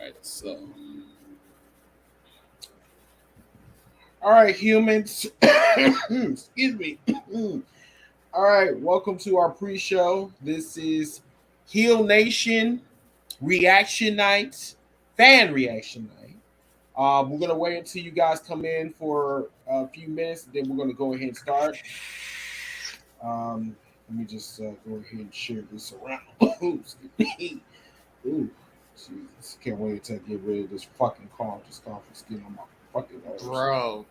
right, so all right, humans. Excuse me. All right, welcome to our pre-show. This is Heelnation Reaction Night, Fan Reaction Night. We're gonna wait until you guys come in for a few minutes, then we're gonna go ahead and start. Let me just go ahead and share this around. Ooh, excuse me. Ooh, Jesus! Can't wait to get rid of this fucking cough. This cough is getting on my fucking nerves, Bro.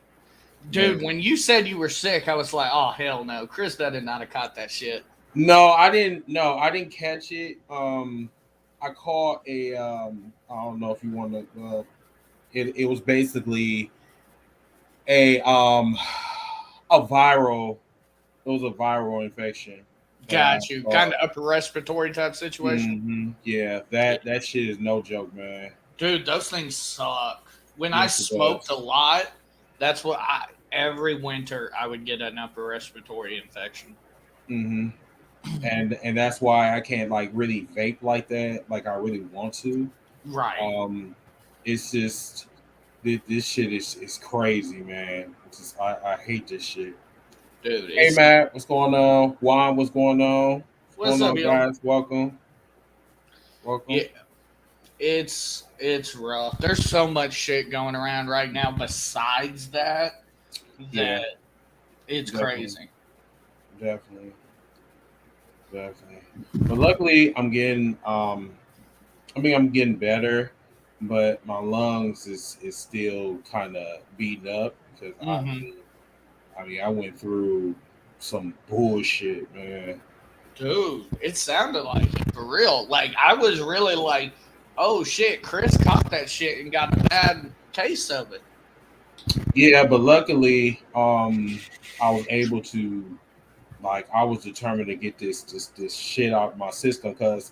Dude, man. when you said you were sick, I was like, oh, hell no. Chris did not have caught that shit. No, I didn't. No, I didn't catch it. I caught a. I don't know if you want to. It was basically a a viral. It was a viral infection that I Got you. Kind caught. of upper respiratory type situation. Yeah, that shit is no joke, man. Dude, those things suck. When I Yes, it smoked a does. lot, that's what every winter I would get an upper respiratory infection. hmm and that's why I can't like really vape like that. Like I really want to. Right. Um, it's just this shit is crazy, man. I hate this shit. Dude, Hey it's Matt, what's going on? Juan, what's going on? What's what's going up, on, y'all? guys? Welcome, Yeah, welcome. it's rough. There's so much shit going around right now besides that Yeah, it's definitely, crazy. definitely, definitely. But luckily, I'm getting I mean, I'm getting better, but my lungs is still kind of beaten up because Hmm. I mean, I went through some bullshit, man. Dude, it sounded like it for real. Like I was really like, oh shit, Chris caught that shit and got a bad case of it. Yeah, but luckily, I was able to like I was determined to get this shit out my system because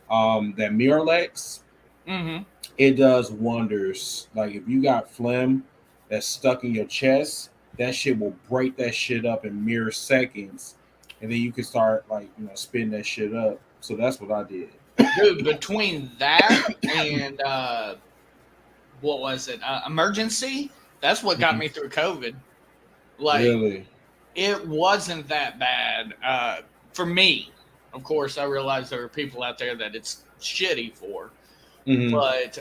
that Miralex Hmm. it does wonders. Like if you got phlegm that's stuck in your chest, that shit will break that shit up in mere seconds, and then you can start like spitting that shit up. So that's what I did. Dude, between that and what was it? Emergency. That's what got Mhm. me through COVID. Like Really. it wasn't that bad for me. Of course, I realize there are people out there that it's shitty for, hmm but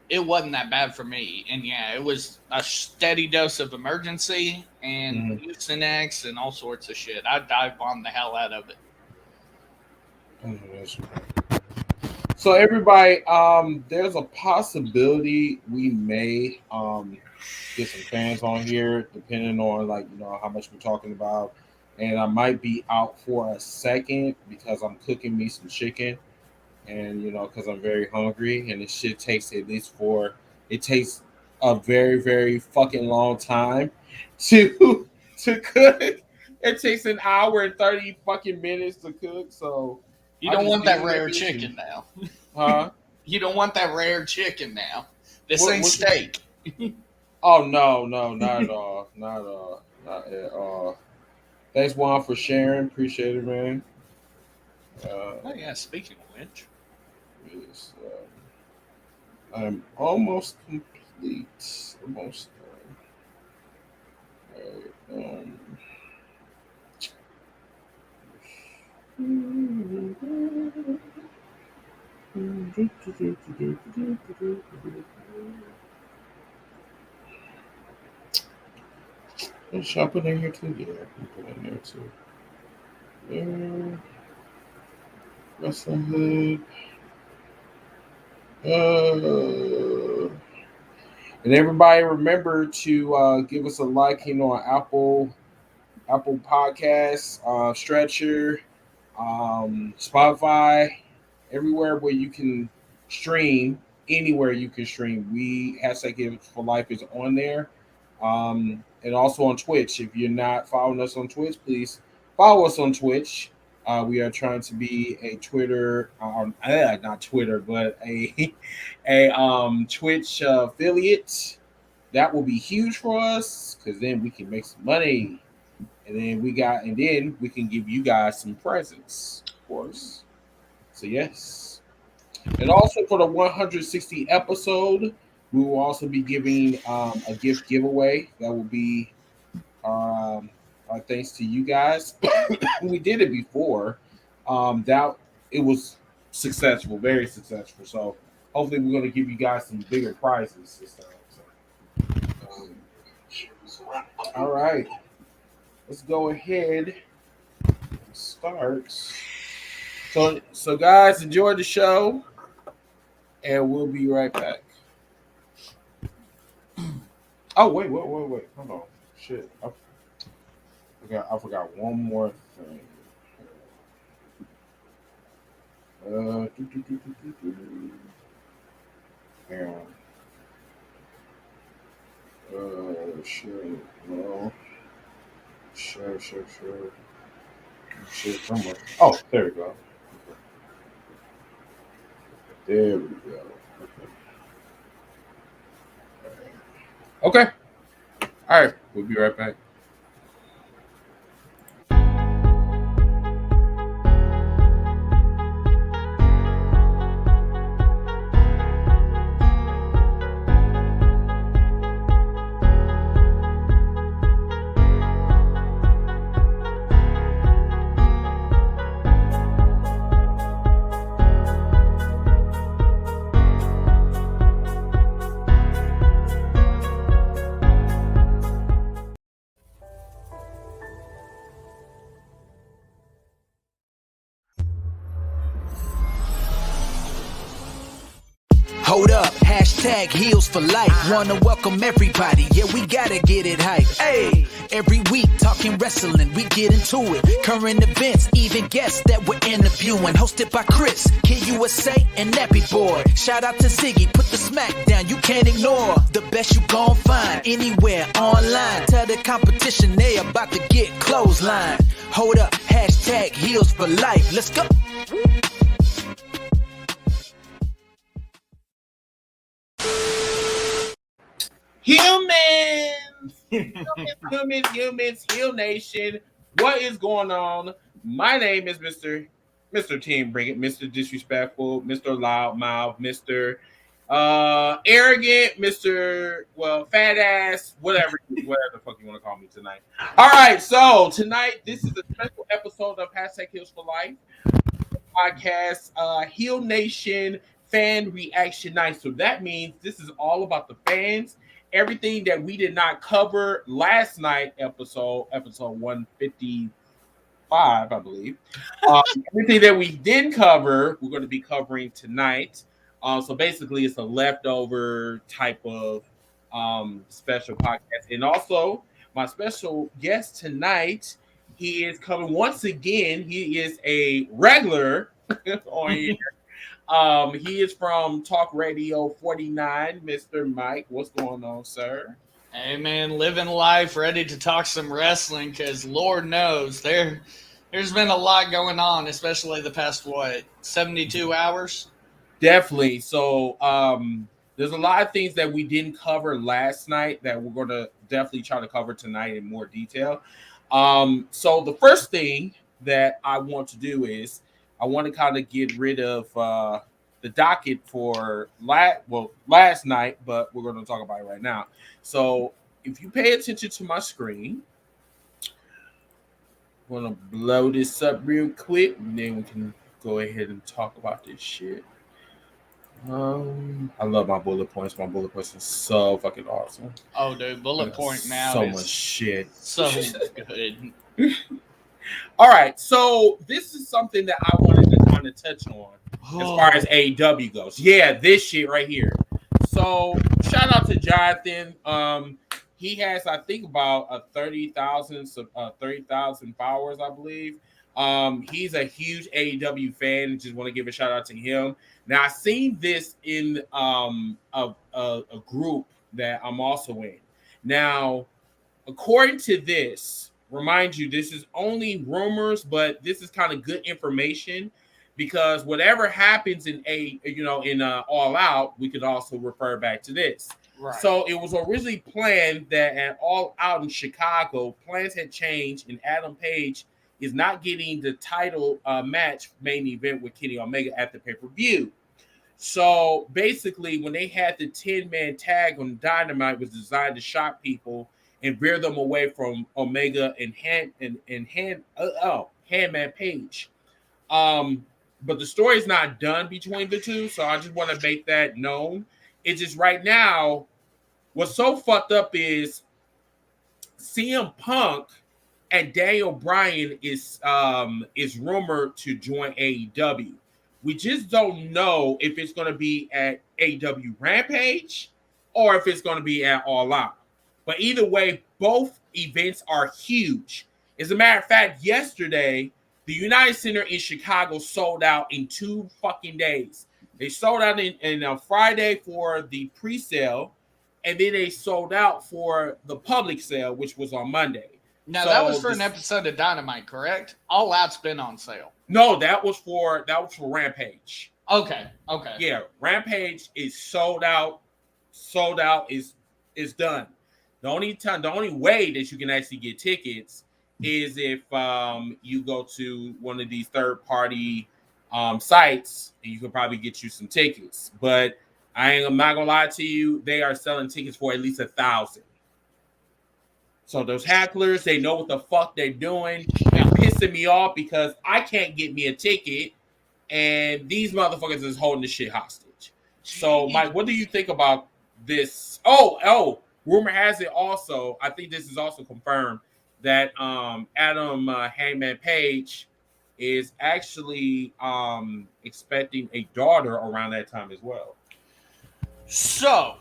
it wasn't that bad for me. And yeah, it was a steady dose of emergency and hmm Mucinex and all sorts of shit. I dive bombed the hell out of it. So everybody, there's a possibility we may get some fans on here, depending on like how much we're talking about. And I might be out for a second because I'm cooking me some chicken, and because I'm very hungry, and this shit takes at least it takes a very very fucking long time to to cook. It takes an hour and 30 fucking minutes to cook, so You I don't just want get that in there rare busy, chicken now. huh? You don't want that rare chicken now. This What ain't what you? steak. Oh no, no, not at all, not at all, not at all. Thanks Juan for sharing, appreciate it, man. Uh, Oh yeah, speaking of which. yes, I'm almost complete, almost done. Should I put in here too? Yeah, I can put in there too. There, Wrestling Hood. And everybody remember to give us a like, on Apple Podcasts, Stretcher, Spotify, everywhere where you can stream, anywhere you can stream. We hashtag Give for Life is on there, and also on Twitch. If you're not following us on Twitch, please follow us on Twitch. We are trying to be a Twitter, not Twitter, but a a Twitch affiliate. That will be huge for us because then we can make some money, and then we can give you guys some presents, of course. So yes. And also for the 160 episode, we will also be giving a gift giveaway that will be thanks to you guys. We did it before. That it was successful, very successful. So hopefully we're going to give you guys some bigger prizes this time. So, all right, let's go ahead and start. So guys, enjoy the show, and we'll be right back. Oh wait! Hold on, shit! I forgot one more thing. Hang on. Shit. No. Sure. Shit, somewhere. Oh, there we go. There we go. Okay. All right. We'll be right back. Hold up, hashtag heels for life. Wanna welcome everybody, yeah, we gotta get it hype. Hey, every week talking wrestling, we get into it. Current events, even guests that we're interviewing. Hosted by Chris, Kid USA, and Nappy Boy. Shout out to Ziggy, put the smack down, you can't ignore. The best you gon' find anywhere online. Tell the competition they about to get clothesline. Hold up, hashtag heels for life. Let's go. Humans, Heelnation. What is going on? My name is Mr. Team Bring It, Mr. Disrespectful, Mr. Loudmouth, Mr. Arrogant, Mr. Fat Ass, whatever the fuck you want to call me tonight. All right, so tonight this is a special episode of Hashtag Heels for Life podcast, Heelnation Fan Reaction Night. So that means this is all about the fans. Everything that we did not cover last night, episode 155, I believe. Everything that we did cover, we're going to be covering tonight. So basically, it's a leftover type of special podcast. And also, my special guest tonight, he is coming once again. He is a regular on here. He is from Talk Radio 49, Mr. Mike. What's going on, sir? Hey man, living life, ready to talk some wrestling because Lord knows there's been a lot going on, especially the past 72 hours. Definitely. So there's a lot of things that we didn't cover last night that we're going to definitely try to cover tonight in more detail. So the first thing that I want to do is I want to kind of get rid of the docket for last night, but we're going to talk about it right now. So if you pay attention to my screen, I'm going to blow this up real quick, and then we can go ahead and talk about this shit. I love my bullet points. My bullet points are so fucking awesome. Oh, dude, bullet point now so is much shit. So good. All right, so this is something that I wanted to kind of touch on as far as AEW goes. Yeah, this shit right here. So shout out to Jonathan. He has, I think, about 30,000 followers, I believe. He's a huge AEW fan. Just want to give a shout out to him. Now I seen this in a group that I'm also in. Now, according to this, remind you, this is only rumors, but this is kind of good information because whatever happens in All Out, we could also refer back to this. Right. So it was originally planned that at All Out in Chicago, plans had changed, and Adam Page is not getting the title match main event with Kenny Omega at the pay-per-view. So basically, when they had the 10-man tag on Dynamite, was designed to shock people and veer them away from Omega and Handman Page. But the story's not done between the two, so I just want to make that known. It's just right now, what's so fucked up is CM Punk and Daniel Bryan is rumored to join AEW. We just don't know if it's going to be at AEW Rampage or if it's going to be at All Out. But either way, both events are huge. As a matter of fact, yesterday, the United Center in Chicago sold out in 2 fucking days. They sold out in Friday for the pre-sale, and then they sold out for the public sale, which was on Monday. Now, so that was for an episode of Dynamite, correct? All Out's been on sale. No, that was for Rampage. Okay. Yeah, Rampage is sold out. Sold out is done. The only way that you can actually get tickets is if you go to one of these third-party sites, and you can probably get you some tickets. But I'm not gonna lie to you, they are selling tickets for at least 1,000. So those hacklers, they know what the fuck they're doing. They're pissing me off because I can't get me a ticket, and these motherfuckers is holding the shit hostage. So, Mike, what do you think about this? Oh, rumor has it also, I think this is also confirmed, that Adam Hangman Page is actually expecting a daughter around that time as well. So,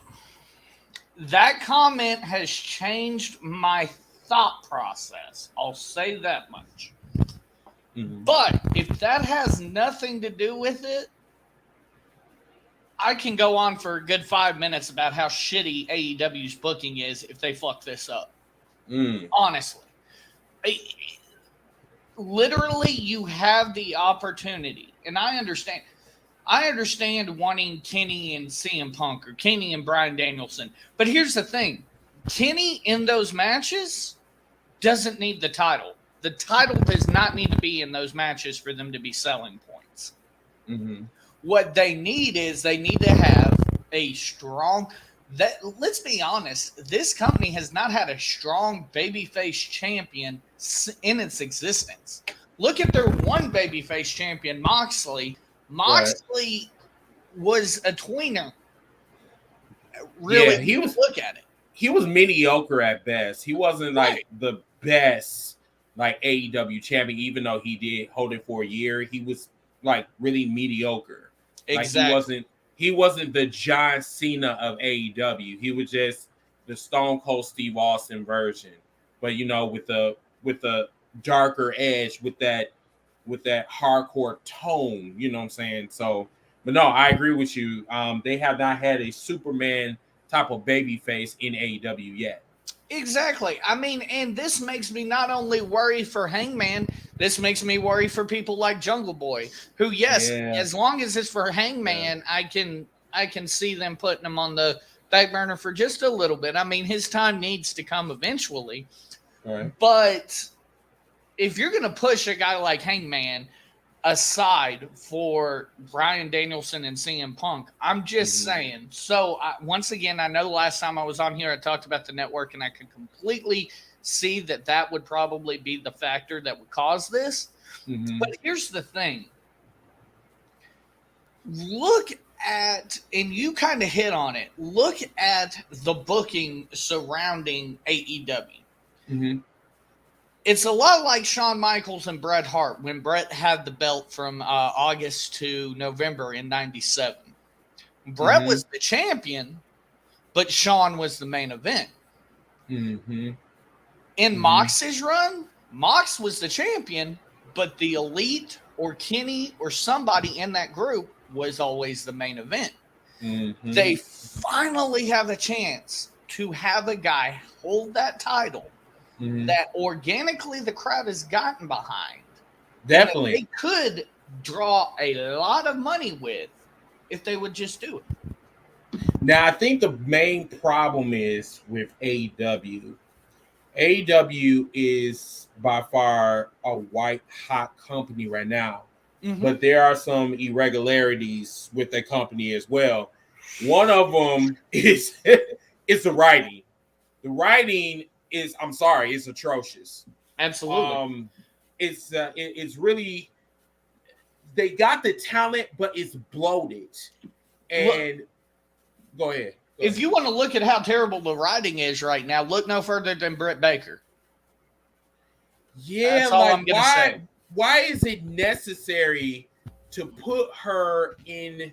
that comment has changed my thought process. I'll say that much. Mm-hmm. But if that has nothing to do with it, I can go on for a good 5 minutes about how shitty AEW's booking is if they fuck this up. Honestly. Literally, you have the opportunity, and I understand wanting Kenny and CM Punk or Kenny and Bryan Danielson. But here's the thing. Kenny in those matches doesn't need the title. The title does not need to be in those matches for them to be selling points. Mm-hmm. What they need is they need to have a strong... let's be honest. This company has not had a strong babyface champion in its existence. Look at their one babyface champion, Moxley. Moxley was a tweener. Really, he was. Look at it. He was mediocre at best. He wasn't like the best, like AEW champion. Even though he did hold it for a year, he was like really mediocre. Exactly. Like he wasn't the John Cena of AEW. He was just the Stone Cold Steve Austin version, but with the darker edge, with that hardcore tone, you know what I'm saying? So, but no, I agree with you. They have not had a Superman type of baby face in AEW yet. Exactly. I mean, and this makes me not only worry for Hangman, this makes me worry for people like Jungle Boy, who, as long as it's for Hangman, I can see them putting him on the back burner for just a little bit. I mean, his time needs to come eventually. All right. But if you're going to push a guy like Hangman aside for Bryan Danielson and CM Punk, I'm just saying. So, once again, I know the last time I was on here, I talked about the network, and I could completely see that would probably be the factor that would cause this. Mm-hmm. But here's the thing. Look at, and you kind of hit on it, look at the booking surrounding AEW. Mm-hmm. It's a lot like Shawn Michaels and Bret Hart when Bret had the belt from August to November in 97. Bret was the champion, but Shawn was the main event. Mm-hmm. In Mox's run, Mox was the champion, but the Elite or Kenny or somebody in that group was always the main event. Mm-hmm. They finally have a chance to have a guy hold that title that organically the crowd has gotten behind. Definitely. They could draw a lot of money with if they would just do it. Now, I think the main problem is with AEW. AEW is by far a white hot company right now. but there are some irregularities with the company as well. One of them is it's the writing. The writing is, I'm sorry, it's atrocious. Absolutely. It's really, they got the talent, but it's bloated. And go ahead. If you want to look at how terrible the writing is right now, look no further than Britt Baker. Yeah, that's all I'm gonna say. Why is it necessary to put her in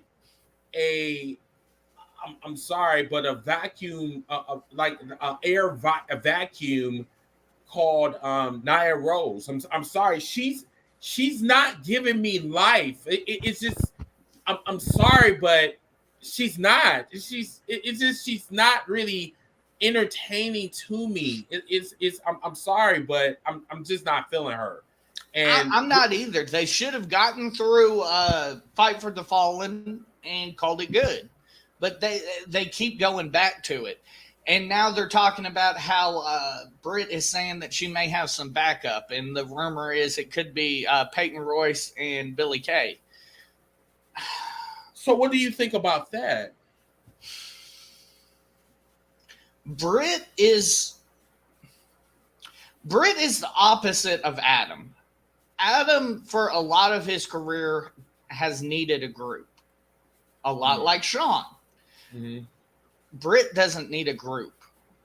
I'm sorry, but a vacuum, like a vacuum called Nia Rose? I'm sorry, she's not giving me life. It's just, I'm sorry, but she's not. It's just she's not really entertaining to me. I'm sorry, but I'm just not feeling her. And I'm not either. They should have gotten through Fight for the Fallen and called it good, but they keep going back to it. And now they're talking about how Britt is saying that she may have some backup, and the rumor is it could be Peyton Royce and Billie Kay. So what do you think about that? Britt is the opposite of Adam. Adam, for a lot of his career, has needed a group. A lot like Sean. Mm-hmm. Britt doesn't need a group.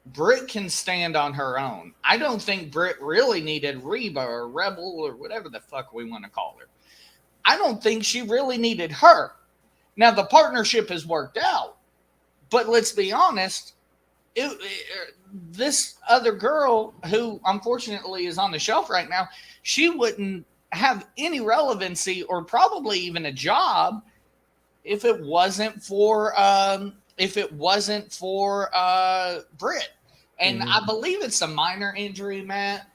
Britt can stand on her own. I don't think Britt really needed Reba or Rebel or whatever the fuck we want to call her. I don't think she really needed her. Now, the partnership has worked out. But let's be honest, this other girl who unfortunately is on the shelf right now, she wouldn't have any relevancy or probably even a job if it wasn't for Britt. And I believe it's a minor injury, Matt,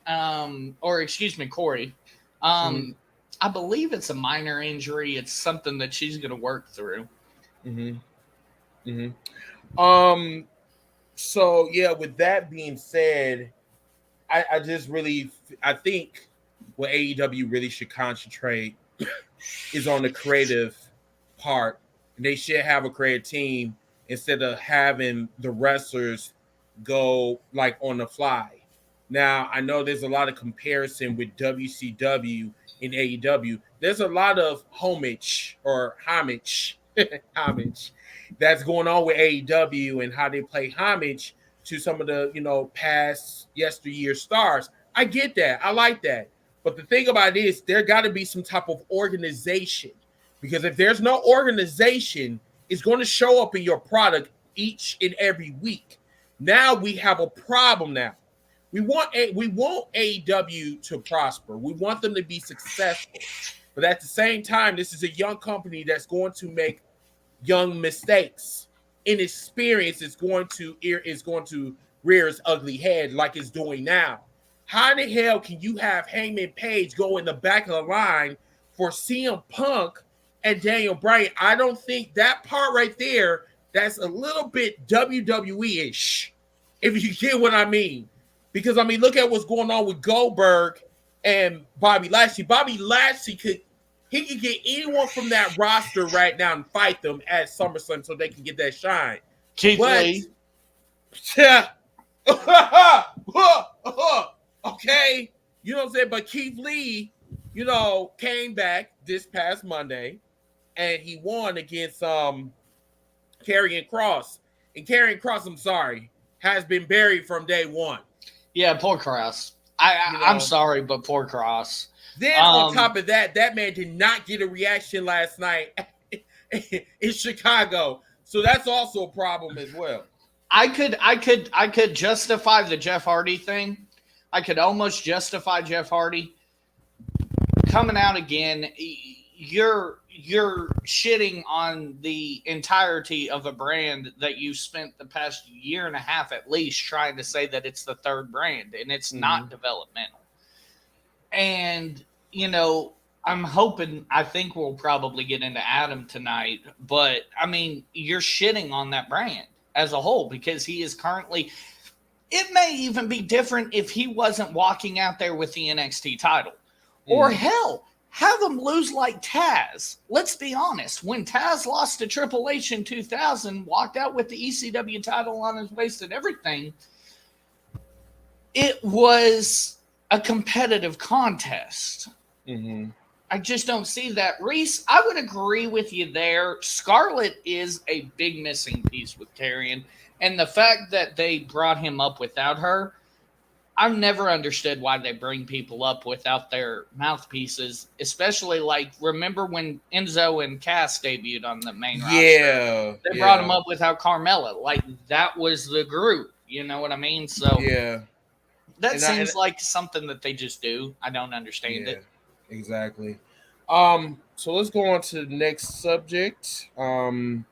or excuse me, Corey. I believe it's a minor injury. It's something that she's going to work through. So yeah, with that being said, I think what AEW really should concentrate is on the creative part. They should have a creative team instead of having the wrestlers go like on the fly. Now, I know there's a lot of comparison with WCW and AEW. There's a lot of homage that's going on with AEW and how they play homage to some of the, past yesteryear stars. I get that. I like that. But the thing about it is there got to be some type of organization, because if there's no organization, it's going to show up in your product each and every week. Now we have a problem now. We want AEW to prosper. We want them to be successful. But at the same time, this is a young company that's going to make young mistakes. Inexperience is going to rear its ugly head like it's doing now. How the hell can you have Hangman Page go in the back of the line for CM Punk and Daniel Bryan? I don't think that part right there, that's a little bit WWE-ish, if you get what I mean. Because, look at what's going on with Goldberg and Bobby Lashley. Bobby Lashley could get anyone from that roster right now and fight them at SummerSlam so they can get that shine. Keith Lee. Yeah. Okay. You know what I'm saying? But Keith Lee, came back this past Monday and he won against Karrion Kross. And Karrion Kross, I'm sorry, has been buried from day one. Yeah, poor Kross. I'm sorry, but poor Kross. Then on top of that, that man did not get a reaction last night in Chicago. So that's also a problem as well. I could justify the Jeff Hardy thing. I could almost justify Jeff Hardy coming out again. You're shitting on the entirety of a brand that you spent the past year and a half at least trying to say that it's the third brand, and it's not developmental. And, I think we'll probably get into Adam tonight, but you're shitting on that brand as a whole because he is currently, it may even be different if he wasn't walking out there with the NXT title. Or hell, have them lose like Taz. Let's be honest. When Taz lost to Triple H in 2000, walked out with the ECW title on his waist and everything, it was a competitive contest. Mm-hmm. I just don't see that. Reese, I would agree with you there. Scarlett is a big missing piece with Karrion. And the fact that they brought him up without her, I've never understood why they bring people up without their mouthpieces, especially like, remember when Enzo and Cass debuted on the main roster? They brought them up without Carmella. Like, that was the group. You know what I mean? So, that seems like something that they just do. I don't understand it. Exactly. So let's go on to the next subject. Let me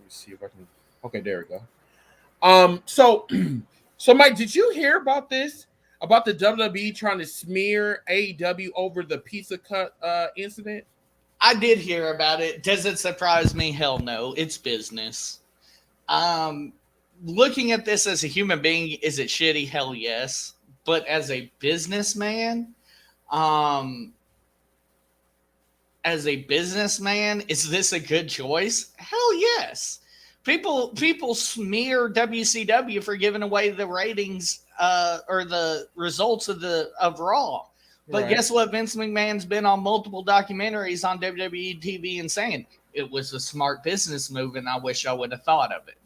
see if I can. Okay, there we go. So Mike, did you hear about this? About the WWE trying to smear AEW over the pizza cut incident? I did hear about it. Does it surprise me? Hell no. It's business. Looking at this as a human being, is it shitty? Hell yes. But as a businessman, is this a good choice? Hell yes. People smear WCW for giving away the ratings or the results of Raw. But guess what? Vince McMahon's been on multiple documentaries on WWE TV and saying it was a smart business move, and I wish I would have thought of it.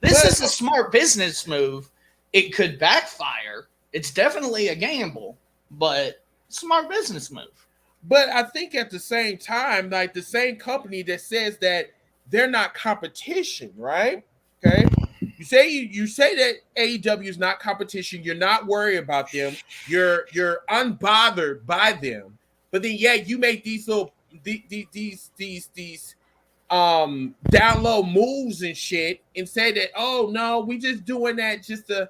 This is a smart business move. It could backfire. It's definitely a gamble, but smart business move. But I think at the same time, like the same company that says that they're not competition, right? Okay. You say that AEW is not competition. You're not worried about them. You're unbothered by them. But then you make these little these down low moves and shit and say that, oh no, we just doing that just to,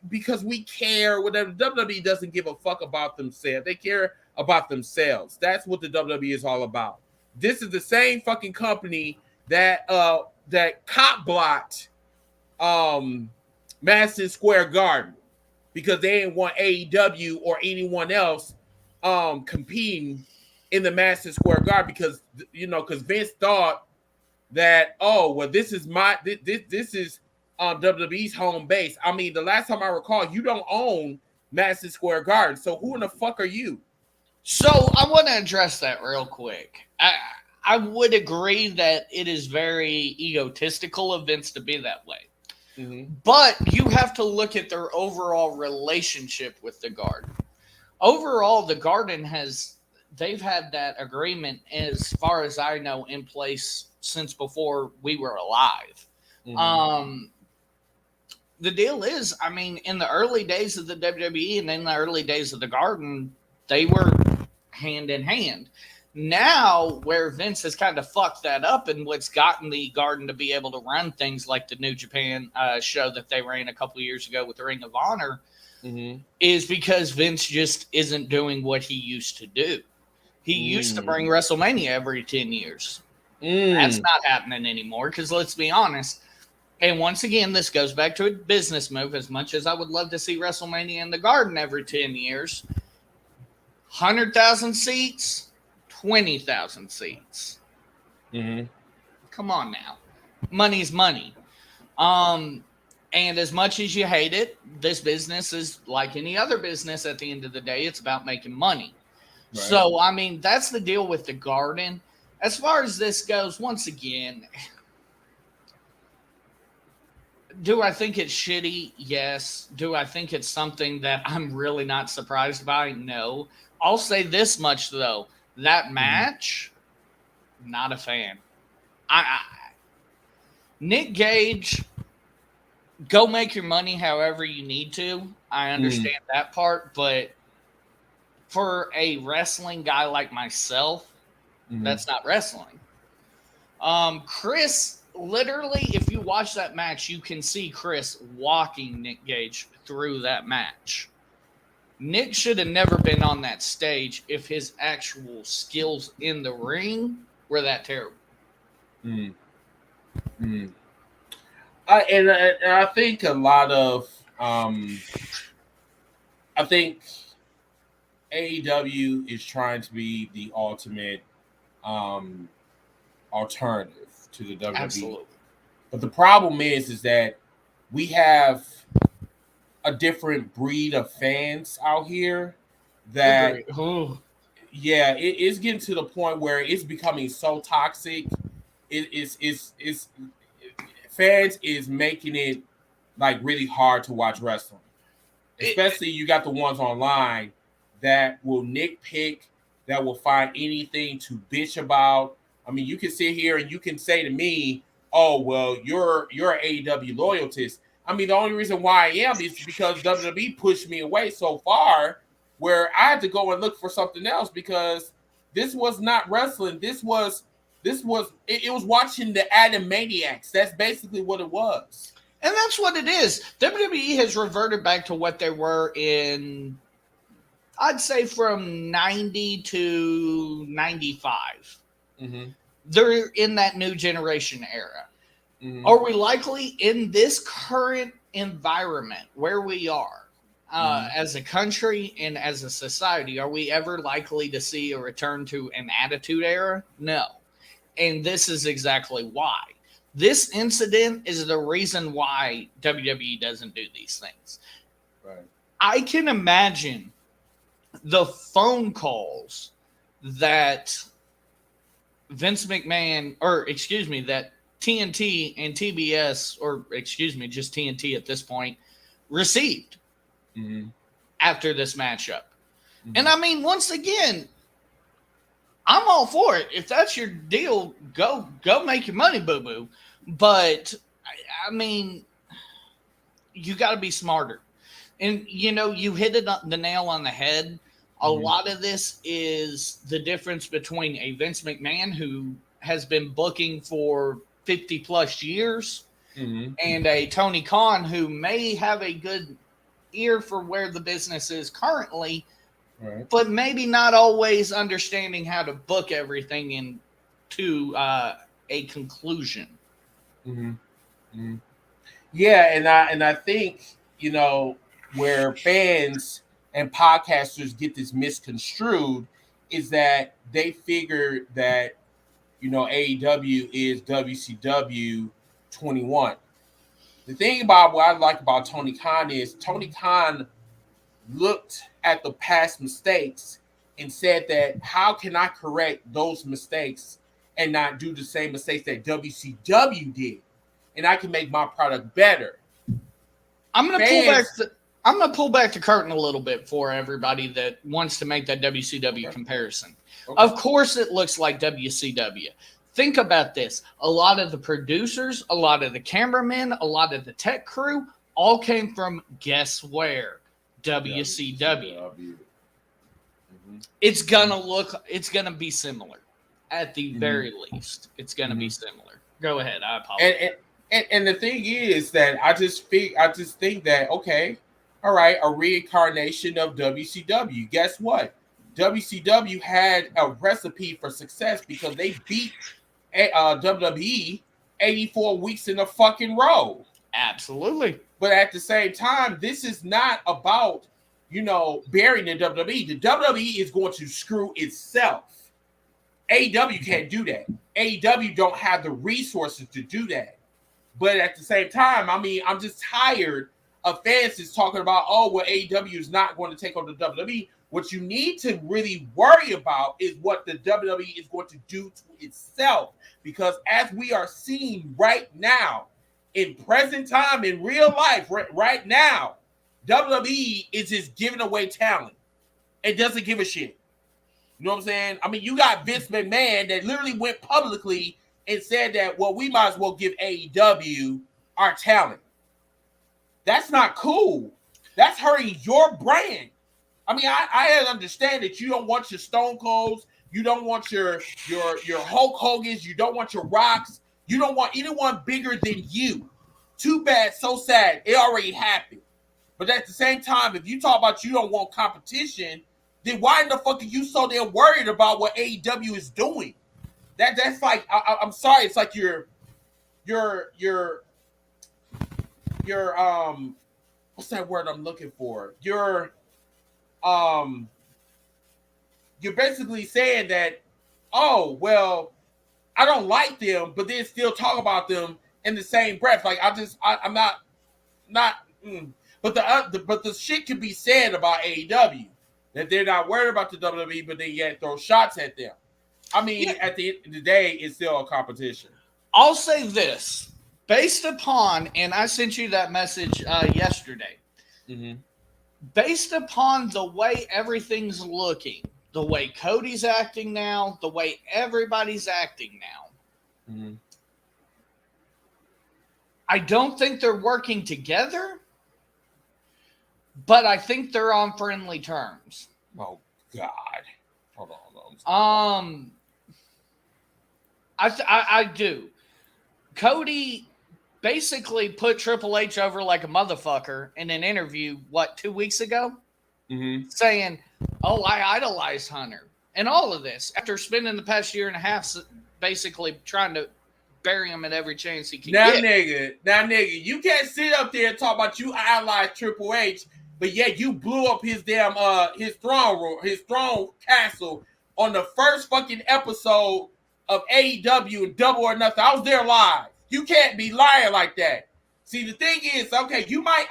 because we care. Whatever. WWE doesn't give a fuck about themselves. They care about themselves. That's what the WWE is all about. This is the same fucking company that cop blocked Madison Square Garden because they didn't want AEW or anyone else competing in the Madison Square Garden because Vince thought that, oh well, this is WWE's home base. I mean, the last time I recall, you don't own Madison Square Garden, so who in the fuck are you? So I want to address that real quick. I would agree that it is very egotistical of Vince to be that way. Mm-hmm. But you have to look at their overall relationship with the Garden. Overall, the Garden they've had that agreement, as far as I know, in place since before we were alive. Mm-hmm. The deal is, I mean, in the early days of the WWE and in the early days of the Garden, they were hand in hand. Now, where Vince has kind of fucked that up and what's gotten the Garden to be able to run things like the New Japan show that they ran a couple years ago with the Ring of Honor, mm-hmm. is because Vince just isn't doing what he used to do. He used to bring WrestleMania every 10 years. That's not happening anymore because let's be honest. And once again, this goes back to a business move. As much as I would love to see WrestleMania in the Garden every 10 years, 100,000 seats, 20,000 seats. Mm-hmm. Come on now. Money's money. And as much as you hate it, this business is like any other business at the end of the day. It's about making money. Right. So, I mean, that's the deal with the Garden. As far as this goes, once again, do I think it's shitty? Yes. Do I think it's something that I'm really not surprised by? No. I'll say this much, though. That match, not a fan. Nick Gage, go make your money however you need to. I understand that part, but for a wrestling guy like myself, that's not wrestling. Chris, literally, if you watch that match, you can see Chris walking Nick Gage through that match. Nick should have never been on that stage if his actual skills in the ring were that terrible. And I think a lot of I think AEW is trying to be the ultimate um, alternative to the WWE. Absolutely. But the problem is that we have a different breed of fans out here that, yeah, it's getting to the point where it's becoming so toxic. It's fans is making it like really hard to watch wrestling. Especially you got the ones online that will nitpick, that will find anything to bitch about. I mean, you can sit here and you can say to me, "Oh, well, you're an AEW loyalist." I mean, the only reason why I am is because WWE pushed me away so far, where I had to go and look for something else because this was not wrestling. It was watching the Animaniacs. That's basically what it was. And that's what it is. WWE has reverted back to what they were in, I'd say, from 90 to 95. Mm-hmm. They're in that new generation era. Mm-hmm. Are we likely in this current environment where we are as a country and as a society, are we ever likely to see a return to an attitude era? No. And this is exactly why. This incident is the reason why WWE doesn't do these things. Right. I can imagine the phone calls that Vince McMahon, that TNT and TBS, just TNT at this point, received after this matchup. Mm-hmm. And I mean, once again, I'm all for it. If that's your deal, go make your money, boo-boo. But, I mean, you got to be smarter. And, you hit the nail on the head. A lot of this is the difference between a Vince McMahon who has been booking for 50-plus years and a Tony Khan who may have a good ear for where the business is currently, but maybe not always understanding how to book everything into a conclusion. Mm-hmm. Mm-hmm. Yeah, and I think where fans and podcasters get this misconstrued is that they figure that AEW is WCW 21. The thing about what I like about Tony Khan is Tony Khan looked at the past mistakes and said that how can I correct those mistakes and not do the same mistakes that WCW did, and I can make my product better. I'm gonna pull back the curtain a little bit for everybody that wants to make that WCW comparison. Okay. Of course, it looks like WCW. Think about this. A lot of the producers, a lot of the cameramen, a lot of the tech crew all came from, guess where? WCW. Mm-hmm. It's going to be similar at the very least. It's going to be similar. Go ahead. I apologize. And the thing is that I just think that, okay, all right, a reincarnation of WCW. Guess what? WCW had a recipe for success because they beat WWE 84 weeks in a fucking row. Absolutely. But at the same time, this is not about, burying the WWE. The WWE is going to screw itself. AEW can't do that. AEW don't have the resources to do that. But at the same time, I mean, I'm just tired of fans just talking about, AEW is not going to take on the WWE. What you need to really worry about is what the WWE is going to do to itself. Because as we are seeing right now, in present time, in real life, right now, WWE is just giving away talent. It doesn't give a shit. You know what I'm saying? I mean, you got Vince McMahon that literally went publicly and said that, well, we might as well give AEW our talent. That's not cool. That's hurting your brand. I mean, I understand that you don't want your Stone Colds, you don't want your Hulk Hogan's, you don't want your Rocks, you don't want anyone bigger than you. Too bad, so sad. It already happened. But at the same time, if you talk about you don't want competition, then why in the fuck are you so damn worried about what AEW is doing? That's like, I'm sorry, it's like you're what's that word I'm looking for? You're you're basically saying that, oh well, I don't like them, but then still talk about them in the same breath. Like I'm not. But the shit can be said about AEW that they're not worried about the WWE, but they yet throw shots at them. I mean, at the end of the day, it's still a competition. I'll say this, based upon, and I sent you that message yesterday. Mm-hmm. Based upon the way everything's looking, the way Cody's acting now, the way everybody's acting now, mm-hmm. I don't think they're working together, but I think they're on friendly terms. Oh God! Hold on. I do. Cody basically put Triple H over like a motherfucker in an interview, 2 weeks ago? Mm-hmm. Saying, oh, I idolize Hunter. And all of this, after spending the past year and a half basically trying to bury him at every chance he can get. Now, nigga, you can't sit up there and talk about you idolize Triple H, but yet you blew up his damn, his throne castle on the first fucking episode of AEW and Double or Nothing. I was there live. You can't be lying like that. See, the thing is, okay, you might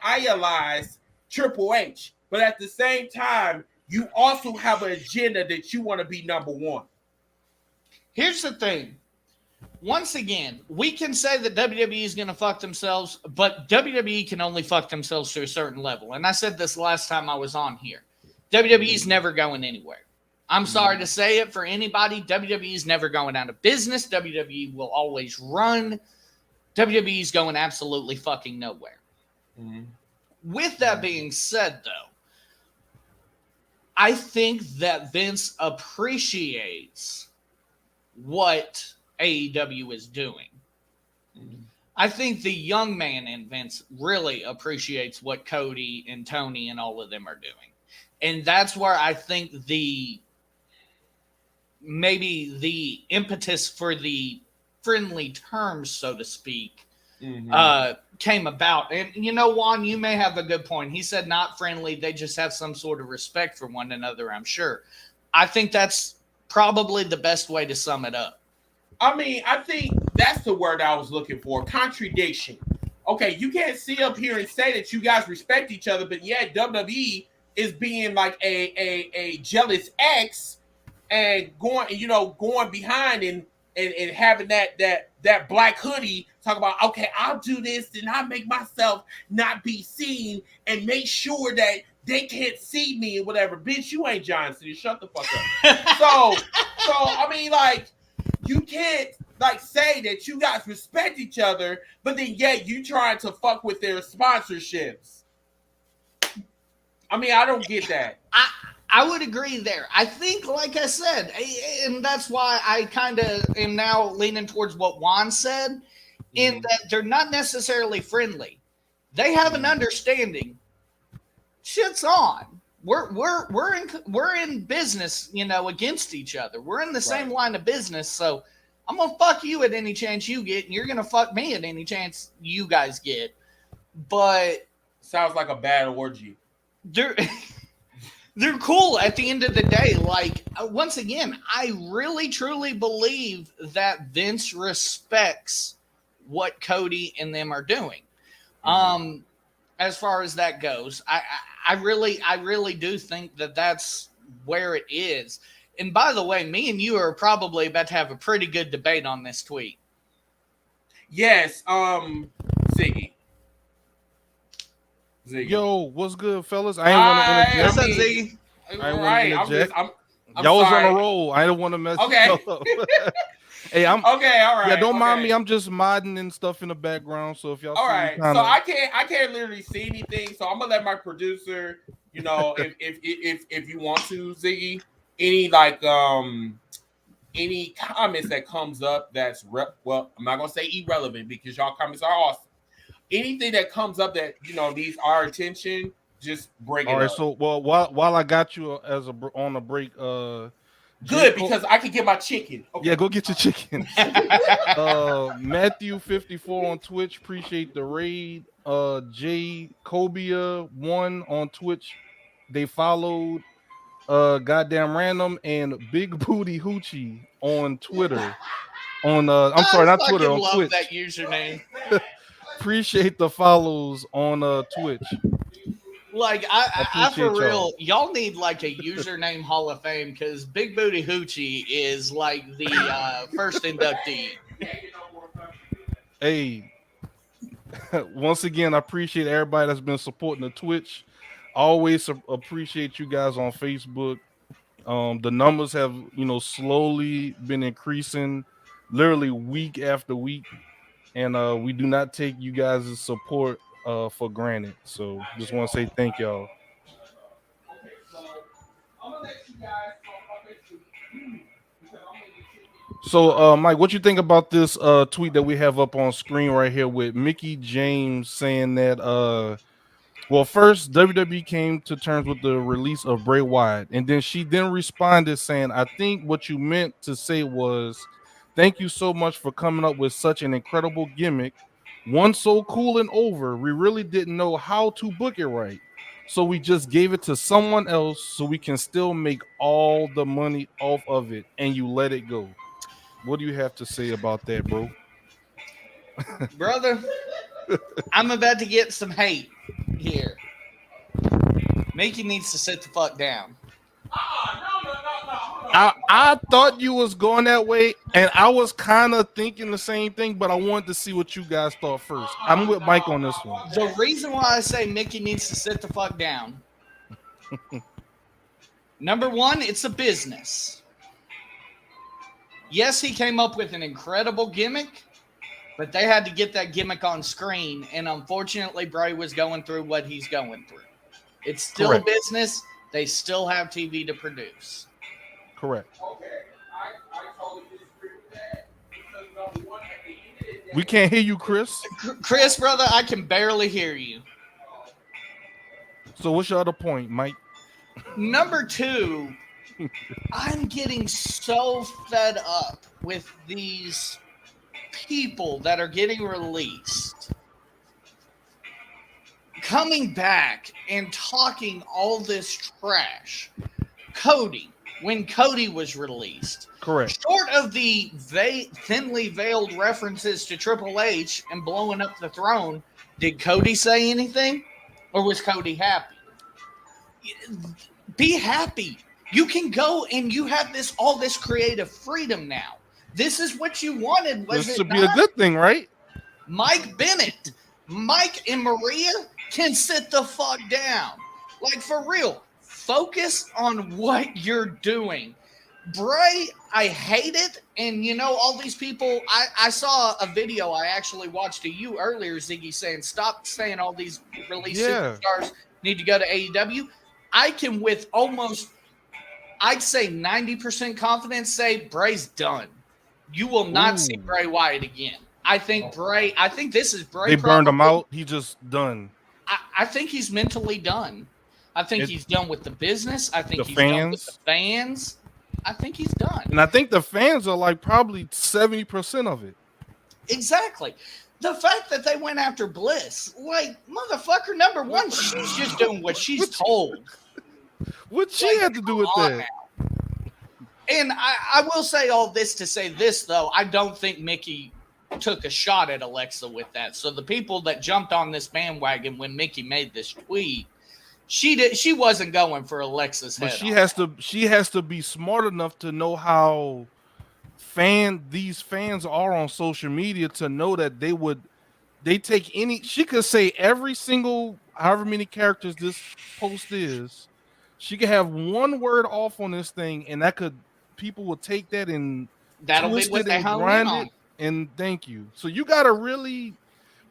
idolize Triple H, but at the same time, you also have an agenda that you want to be number one. Here's the thing. Once again, we can say that WWE is going to fuck themselves, but WWE can only fuck themselves to a certain level. And I said this last time I was on here. WWE's never going anywhere. I'm sorry to say it for anybody. WWE is never going out of business. WWE will always run. WWE is going absolutely fucking nowhere. Mm-hmm. With that being said, though, I think that Vince appreciates what AEW is doing. Mm-hmm. I think the young man in Vince really appreciates what Cody and Tony and all of them are doing. And that's where I think maybe the impetus for the friendly terms, so to speak, came about. And, Juan, you may have a good point. He said not friendly. They just have some sort of respect for one another, I'm sure. I think that's probably the best way to sum it up. I mean, I think that's the word I was looking for. Contradiction. Okay, you can't sit up here and say that you guys respect each other, but yet WWE is being like a jealous ex and going behind and having that black hoodie talk about, okay, I'll do this and I'll make myself not be seen and make sure that they can't see me and whatever. Bitch, you ain't John Cena. Shut the fuck up. so I mean, like, you can't like say that you guys respect each other, but then yet you trying to fuck with their sponsorships. I mean, I don't get that. I would agree there. I think, like I said, and that's why I kind of am now leaning towards what Juan said, in that they're not necessarily friendly. They have an understanding. Shit's on. We're in business, against each other. We're in the same line of business, so I'm gonna fuck you at any chance you get, and you're gonna fuck me at any chance you guys get. But sounds like a bad orgy. They're cool at the end of the day. Like, once again, I really, truly believe that Vince respects what Cody and them are doing. As far as that goes, I really do think that that's where it is. And by the way, me and you are probably about to have a pretty good debate on this tweet. Yes, Ziggy. Yo, what's good, fellas? I ain't want to interject. What's up, Ziggy? I ain't want to interject. Y'all was on a roll. I don't want to mess y'all up. Hey, I'm okay. All right. Yeah, don't mind me. I'm just modding and stuff in the background. So if y'all all right, so I can't literally see anything. So I'm gonna let my producer, if you want to, Ziggy, any any comments that comes up that's well, I'm not gonna say irrelevant because y'all comments are awesome. Anything that comes up that needs our attention, just bring it up. All right. So while I got you on a break, good, because I can get my chicken. Okay. Yeah, go get your chicken. Matthew 54 on Twitch, appreciate the raid. J Cobia 1 on Twitch, they followed. Goddamn Random, and Big Booty Hoochie on Twitter. I'm sorry, not Twitter, on love Twitch. That username. Appreciate the follows on Twitch. Like I for real, y'all need like a username Hall of Fame because Big Booty Hoochie is like the first inductee. Hey, once again, I appreciate everybody that's been supporting the Twitch. Always appreciate you guys on Facebook. The numbers have, slowly been increasing, literally week after week, and we do not take you guys' support for granted. So just want to say thank y'all. So, Mike, what you think about this tweet that we have up on screen right here with Mickie James saying that, well, first WWE came to terms with the release of Bray Wyatt, and then she responded saying, I think what you meant to say was, thank you so much for coming up with such an incredible gimmick. One so cool and over, we really didn't know how to book it right. So we just gave it to someone else so we can still make all the money off of it, and you let it go. What do you have to say about that, bro? Brother, I'm about to get some hate here. Mickie needs to sit the fuck down. I thought you was going that way, and I was kind of thinking the same thing, but I wanted to see what you guys thought first. I'm with Mike on this one. The reason why I say Mickie needs to sit the fuck down, number one, it's a business. Yes, he came up with an incredible gimmick, but they had to get that gimmick on screen, and unfortunately, Bray was going through what he's going through. It's still a business. They still have TV to produce. Correct. We can't hear you, Chris. Chris, brother, I can barely hear you. So what's your other point, Mike? Number two, I'm getting so fed up with these people that are getting released coming back and talking all this trash. Cody, when Cody was released. Correct. Short of the thinly veiled references to Triple H and blowing up the throne, did Cody say anything? Or was Cody happy? Be happy. You can go and you have all this creative freedom now. This is what you wanted, was this it should be a good thing, right? Mike Bennett, Mike and Maria can sit the fuck down. Like, for real, focus on what you're doing. Bray, I hate it. And, all these people, I saw a video I actually watched of you earlier, Ziggy, saying, stop saying all these released superstars need to go to AEW. I can, with almost, I'd say 90% confidence, say Bray's done. You will not see Bray Wyatt again. I think this is Bray. They burned him out. He's just done. I think he's mentally done. I think he's done with the business. I think he's done with the fans. I think he's done. And I think the fans are like probably 70% of it. Exactly. The fact that they went after Bliss, like, motherfucker, number one, she's just doing what she's told. What she had to do with that? Now. And I will say all this to say this, though. I don't think Mickie took a shot at Alexa with that. So the people that jumped on this bandwagon when Mickie made this tweet, she wasn't going for Alexa's head. But she has to be smart enough to know how these fans are on social media to know that they take any. She could say every single however many characters this post is. She could have one word off on this thing, and people will take that and twist it and grind it. And thank you. So you gotta really,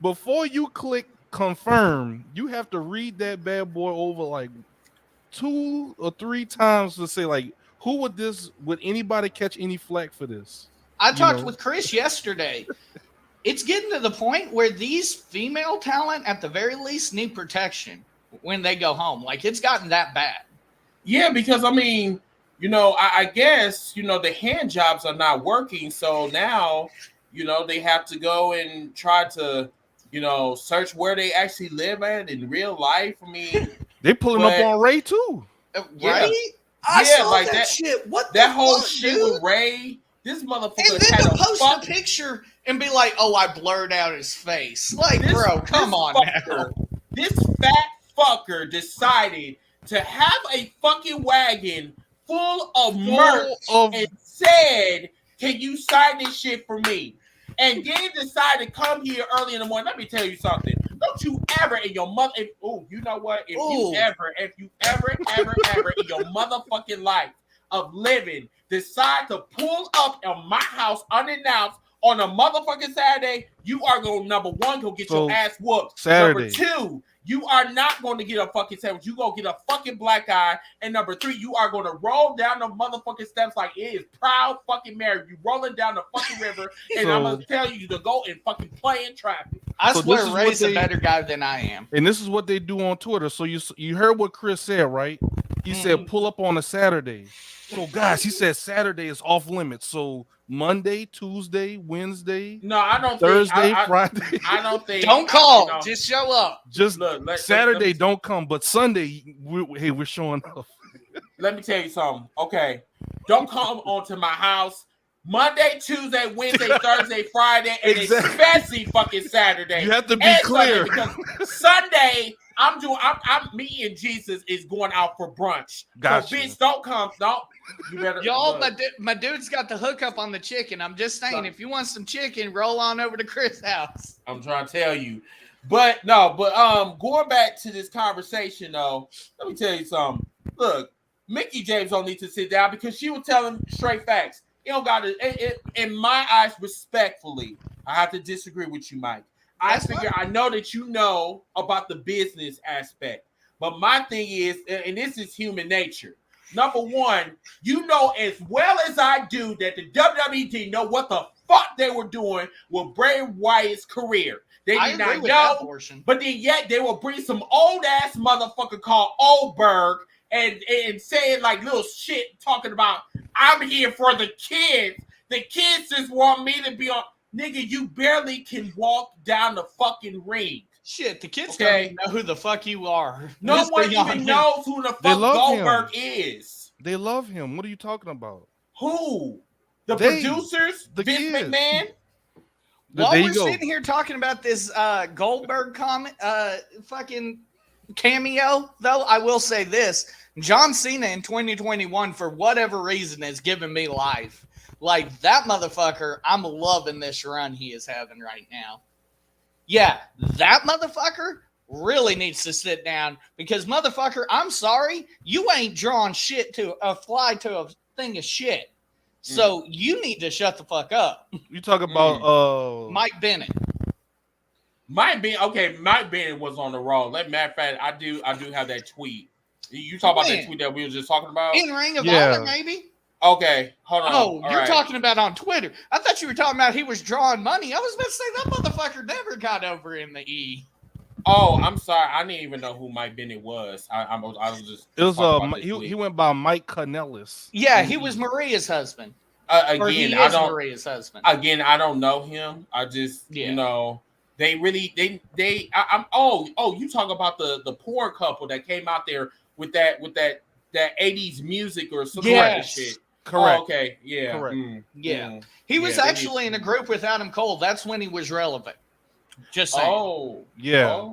before you click confirm, you have to read that bad boy over like 2 or 3 times to say, like, would anybody catch any flack for this? I talked with Chris yesterday. It's getting to the point where these female talent, at the very least, need protection when they go home. Like, it's gotten that bad. Yeah, because I mean, I guess, the hand jobs are not working. So now, they have to go and try to, search where they actually live at in real life. I mean, they pulling up on Ray too. Right? I saw like that shit. What that the whole fuck, shit dude? with Ray? This motherfucker and then had to post a picture and be like, "Oh, I blurred out his face." Like, bro, come on now. This fat fucker decided to have a fucking wagon full of merch and said, "Can you sign this shit for me?" And then decided to come here early in the morning. Let me tell you something. Don't you ever in your mother? You know what? If you ever in your motherfucking life of living decide to pull up in my house unannounced on a motherfucking Saturday, you are going to, number one, go get your ass whooped. Saturday. Number two, you are not going to get a fucking sandwich. You going to get a fucking black eye. And number three, you are going to roll down the motherfucking steps like it is proud fucking marriage. You rolling down the fucking river, and I'm going to tell you to go and fucking play in traffic. I swear Ray's a better guy than I am. And this is what they do on Twitter. So you heard what Chris said, right? He said pull up on a Saturday. So guys, he said Saturday is off limits. So Monday, Tuesday, Wednesday. No, I don't. Thursday, Friday. I don't think. Don't call. Just show up. Just Saturday, don't come. But Sunday, we're showing up. Let me tell you something. Okay, don't come onto my house Monday, Tuesday, Wednesday, Thursday, Friday, and especially fucking Saturday. You have to be clear because Sunday. I'm me and Jesus is going out for brunch. Gotcha. So bitch, don't come. Don't. You better. Y'all, my dude's got the hookup on the chicken. I'm just saying, if you want some chicken, roll on over to Chris' house. I'm trying to tell you. But going back to this conversation though, let me tell you something. Look, Mickey James don't need to sit down because she was telling straight facts. You don't got to, in my eyes, respectfully, I have to disagree with you, Mike. I know that you know about the business aspect, but my thing is, and this is human nature. Number one, you know as well as I do that the WWE didn't know what the fuck they were doing with Bray Wyatt's career. They did not know, but then yet they will bring some old ass motherfucker called Oldberg and saying like little shit talking about I'm here for the kids. The kids just want me to be on. Nigga, you barely can walk down the fucking ring. Shit, the kids don't even know who the fuck you are. No one even knows who the fuck Goldberg is. They love him. What are you talking about? Who? The producers? The Vince kids. McMahon? While we're sitting here talking about this Goldberg fucking cameo, though, I will say this. John Cena in 2021, for whatever reason, has given me life. Like, that motherfucker, I'm loving this run he is having right now. Yeah, that motherfucker really needs to sit down because, motherfucker, I'm sorry, you ain't drawing shit to a fly to a thing of shit. So you need to shut the fuck up. You talk about Mike Bennett. Mike Bennett was on the roll. Matter of fact, I do have that tweet. You talk about that tweet that we were just talking about? In Ring of Honor, maybe? Okay, hold on. Oh, you're talking about on Twitter. I thought you were talking about he was drawing money. I was about to say that motherfucker never got over in the E. Oh, I'm sorry. I didn't even know who Mike Bennett was. I was just. It was he went by Mike Kanellis. Yeah, he was Maria's husband. Maria's husband. Again, I don't know him. I just you know they really they. You talk about the poor couple that came out there with that 80s music or some kind of shit. Correct. Oh, okay. Yeah. Correct. He was actually in a group with Adam Cole. That's when he was relevant. Just saying. Oh. Yeah.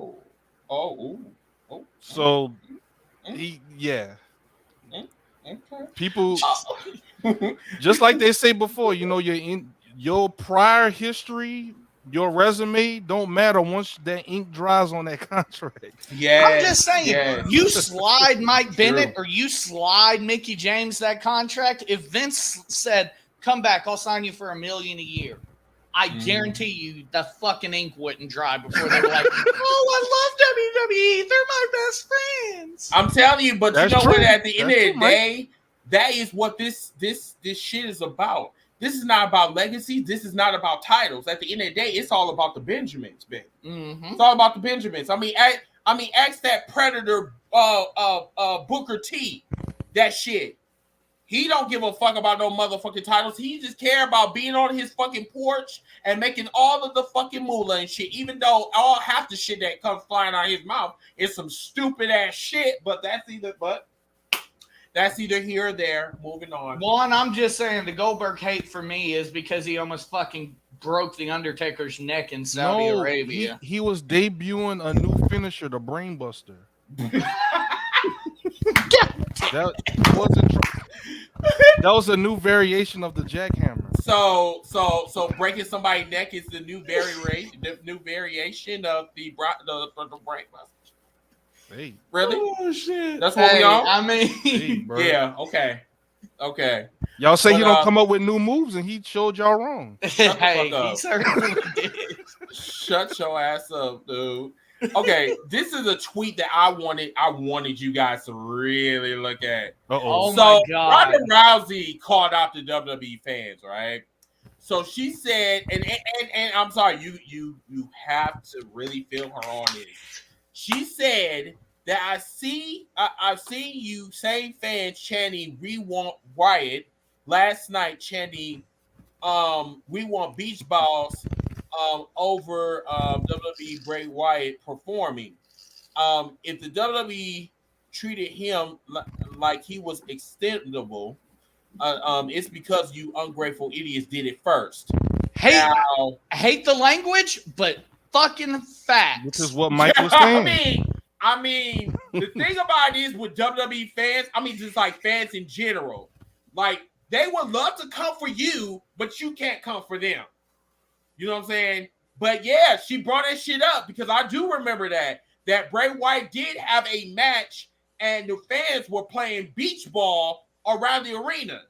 Oh. So Okay. People just like they say before, you know, your prior history, your resume don't matter once that ink dries on that contract. Yeah. I'm just saying, you slide Mike Bennett or you slide Mickey James that contract. If Vince said, come back, I'll sign you for $1 million a year. I guarantee you the fucking ink wouldn't dry before they were like, oh, I love WWE. They're my best friends. I'm telling you, but That's you know true. what? At the end That's of the day, that is what this shit is about. This is not about legacy. This is not about titles. At the end of the day, it's all about the Benjamins, man. It's all about the Benjamins. I mean, ask that Predator, Booker T, that shit. He don't give a fuck about no motherfucking titles. He just care about being on his fucking porch and making all of the fucking moolah and shit. Even though half the shit that comes flying out of his mouth is some stupid ass shit, but That's either here or there. Moving on. One, I'm just saying the Goldberg hate for me is because he almost fucking broke the Undertaker's neck in Saudi Arabia. He was debuting a new finisher, the Brainbuster. That was a new variation of the jackhammer. So breaking somebody's neck is the new variation of the Brainbuster. Hey, really? Oh shit! That's what we on. I mean, hey, yeah. Okay. Y'all say he don't come up with new moves, and he showed y'all wrong. Hey, he certainly did. Shut your ass up, dude. Okay, this is a tweet that I wanted you guys to really look at. Oh so my God. Ronda Rousey called out the WWE fans, right? So she said, and I'm sorry, you have to really feel her on this. She said that I've seen you same fans chanting "We want Wyatt" last night, chanting "We want beach balls" over WWE Bray Wyatt performing. If the WWE treated him like he was extendable, it's because you ungrateful idiots did it first. Hate the language, but fucking facts. Which is what Mike was saying. I mean, the thing about it is with WWE fans, I mean, just like fans in general, like they would love to come for you, but you can't come for them. You know what I'm saying? But yeah, she brought that shit up because I do remember that Bray Wyatt did have a match and the fans were playing beach ball around the arena.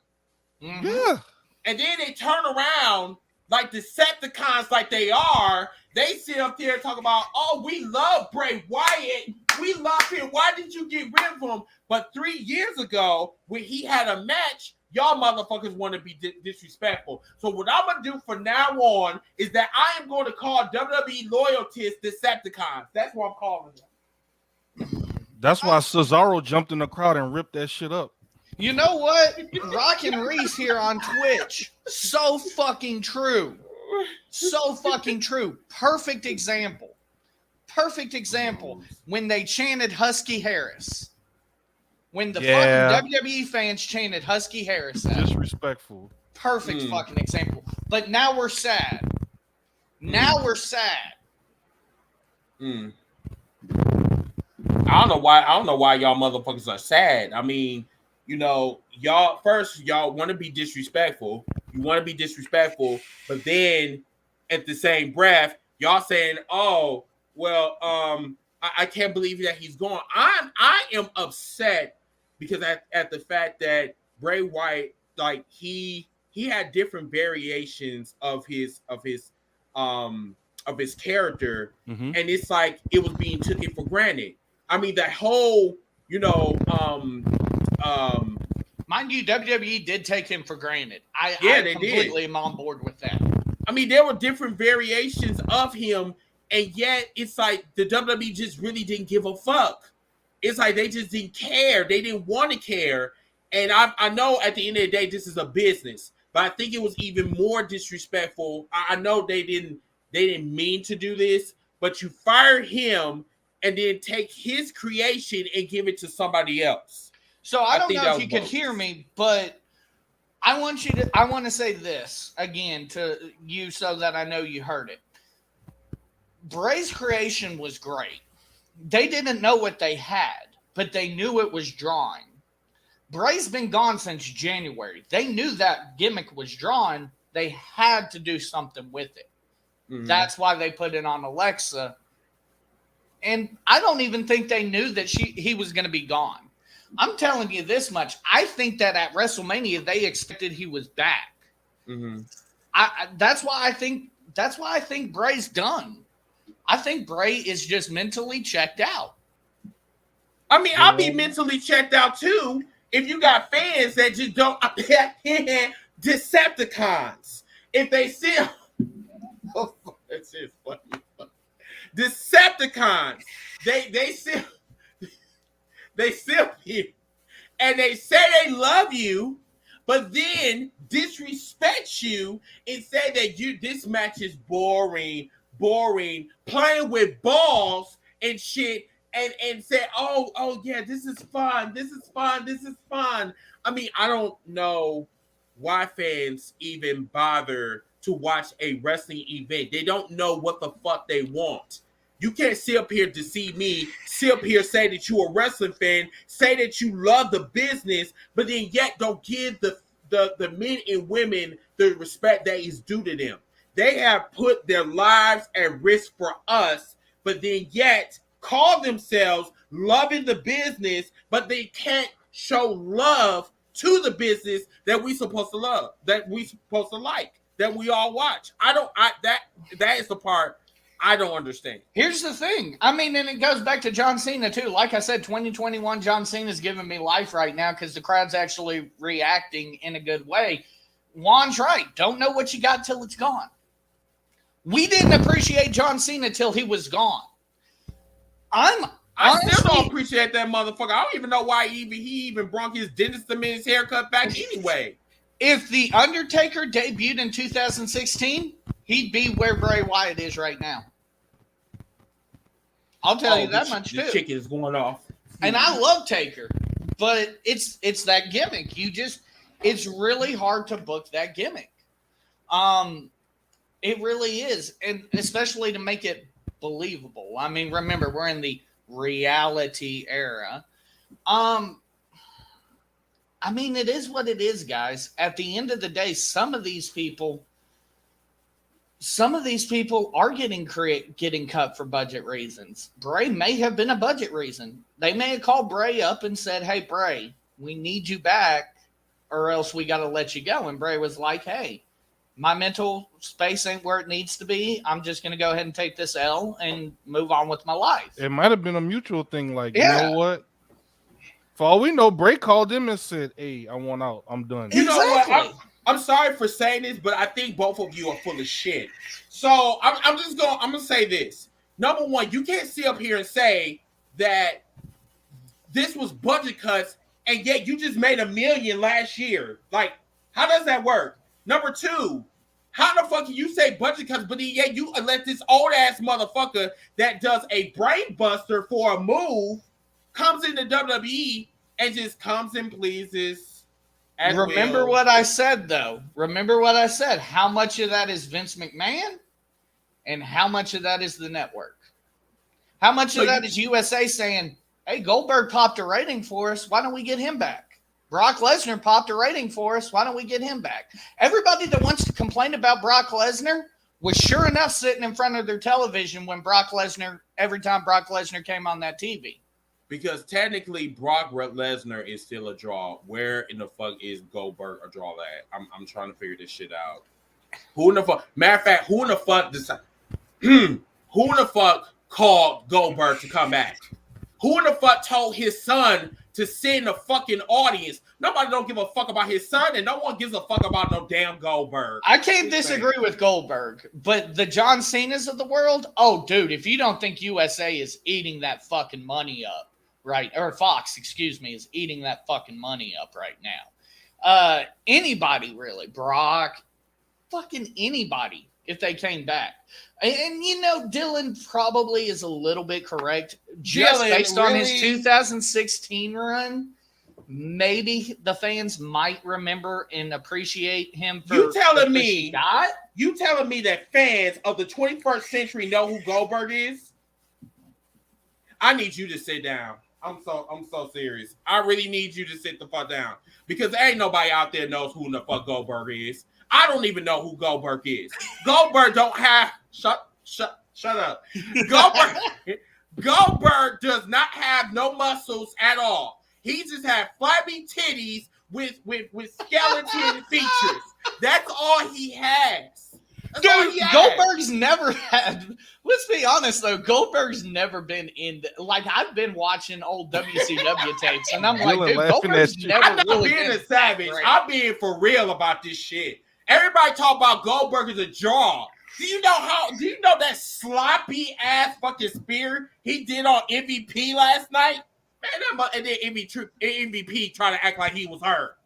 Mm-hmm. Yeah. And then they turn around like Decepticons like they are. They sit up there and talk about, oh, we love Bray Wyatt. We love him. Why did you get rid of him? But 3 years ago, when he had a match, y'all motherfuckers want to be disrespectful. So what I'm going to do from now on is that I am going to call WWE loyalists Decepticons. That's what I'm calling them. That's why Cesaro jumped in the crowd and ripped that shit up. You know what? Rockin' Reese here on Twitch. So fucking true. So fucking true. Perfect example. When they chanted Husky Harris. When the fucking WWE fans chanted Husky Harris out. Disrespectful. Perfect fucking example. But now we're sad. Now we're sad. I don't know why y'all motherfuckers are sad. I mean, you know, y'all want to be disrespectful. You want to be disrespectful, but then at the same breath, y'all saying, "Oh, well, I can't believe that he's gone." I am upset because at the fact that Bray Wyatt, like he had different variations of his character, and it's like it was being taken for granted. I mean, that whole, you know, mind you, WWE did take him for granted. I completely am on board with that. I mean, there were different variations of him, and yet it's like the WWE just really didn't give a fuck. It's like they just didn't care. They didn't want to care. And I know at the end of the day, this is a business, but I think it was even more disrespectful. I know they didn't mean to do this, but you fire him and then take his creation and give it to somebody else. So I don't know if you could hear me, but I want to say this again to you so that I know you heard it. Bray's creation was great. They didn't know what they had, but they knew it was drawing. Bray's been gone since January. They knew that gimmick was drawn. They had to do something with it. Mm-hmm. That's why they put it on Alexa. And I don't even think they knew that he was going to be gone. I'm telling you this much. I think that at WrestleMania they expected he was back. Mm-hmm. That's why I think Bray's done. I think Bray is just mentally checked out. I mean, I'll be mentally checked out too if you got fans that just don't Decepticons. If they see that's just funny. Decepticons. They simp you. And they say they love you, but then disrespect you and say that this match is boring, playing with balls and shit. and say, oh yeah, this is fun. I mean, I don't know why fans even bother to watch a wrestling event. They don't know what the fuck they want. You can't sit up here to see me sit up here say that you're a wrestling fan, say that you love the business, but then yet don't give the men and women the respect that is due to them. They have put their lives at risk for us, but then yet call themselves loving the business, but they can't show love to the business that we supposed to love, that we supposed to like, that we all watch. That is the part I don't understand. Here's the thing. I mean, and it goes back to John Cena, too. Like I said, 2021, John Cena's giving me life right now because the crowd's actually reacting in a good way. Juan's right. Don't know what you got till it's gone. We didn't appreciate John Cena till he was gone. I still don't appreciate that motherfucker. I don't even know why he even brought his dentist to his haircut back anyway. If The Undertaker debuted in 2016, he'd be where Bray Wyatt is right now. I'll tell you that much, too. The chicken is going off. And I love Taker, but it's that gimmick. It's really hard to book that gimmick. It really is, and especially to make it believable. I mean, remember, we're in the reality era. I mean, it is what it is, guys. At the end of the day, some of these people are getting cut for budget reasons. Bray may have been a budget reason. They may have called Bray up and said, "Hey, Bray, we need you back, or else we got to let you go." And Bray was like, "Hey, my mental space ain't where it needs to be. I'm just going to go ahead and take this L and move on with my life." It might have been a mutual thing. Like, you know what? For all we know, Bray called him and said, "Hey, I want out. I'm done." You know what? I'm sorry for saying this, but I think both of you are full of shit. So I'm gonna say this. Number one, you can't sit up here and say that this was budget cuts, and yet you just made $1 million last year. Like, how does that work? Number two, how the fuck can you say budget cuts, but yet you let this old ass motherfucker that does a brain buster for a move comes into WWE and just comes and pleases. Remember what I said, though. Remember what I said. How much of that is Vince McMahon and how much of that is the network? How much of that is USA saying, "Hey, Goldberg popped a rating for us. Why don't we get him back? Brock Lesnar popped a rating for us. Why don't we get him back?" Everybody that wants to complain about Brock Lesnar was sure enough sitting in front of their television when every time Brock Lesnar came on that TV. Because technically, Brock Lesnar is still a draw. Where in the fuck is Goldberg a draw at? I'm trying to figure this shit out. Who in the fuck? Matter of fact, who in the fuck decided? Who in the fuck called Goldberg to come back? Who in the fuck told his son to sit in the fucking audience? Nobody don't give a fuck about his son, and no one gives a fuck about no damn Goldberg. I can't disagree with Goldberg, but the John Cenas of the world, oh, dude, if you don't think USA is eating that fucking money up, right, or Fox, excuse me, is eating that fucking money up right now. Anybody really, Brock, fucking anybody, if they came back. And you know, Dylan probably is a little bit correct. Just based on his 2016 run, maybe the fans might remember and appreciate him for you telling me that fans of the 21st century know who Goldberg is? I need you to sit down. I'm so serious. I really need you to sit the fuck down because ain't nobody out there knows who the fuck Goldberg is. I don't even know who Goldberg is. Goldberg don't have shut up. Goldberg does not have no muscles at all. He just has flabby titties with skeleton features. That's all he has. Dude, Goldberg's never had. Let's be honest though, Goldberg's never been in. Like I've been watching old WCW tapes, and I'm like, dude, Goldberg's never I'm not really being been a savage. I'm being for real about this shit. Everybody talk about Goldberg as a draw. Do you know that sloppy ass fucking spear he did on MVP last night? Man, and then MVP trying to act like he was hurt.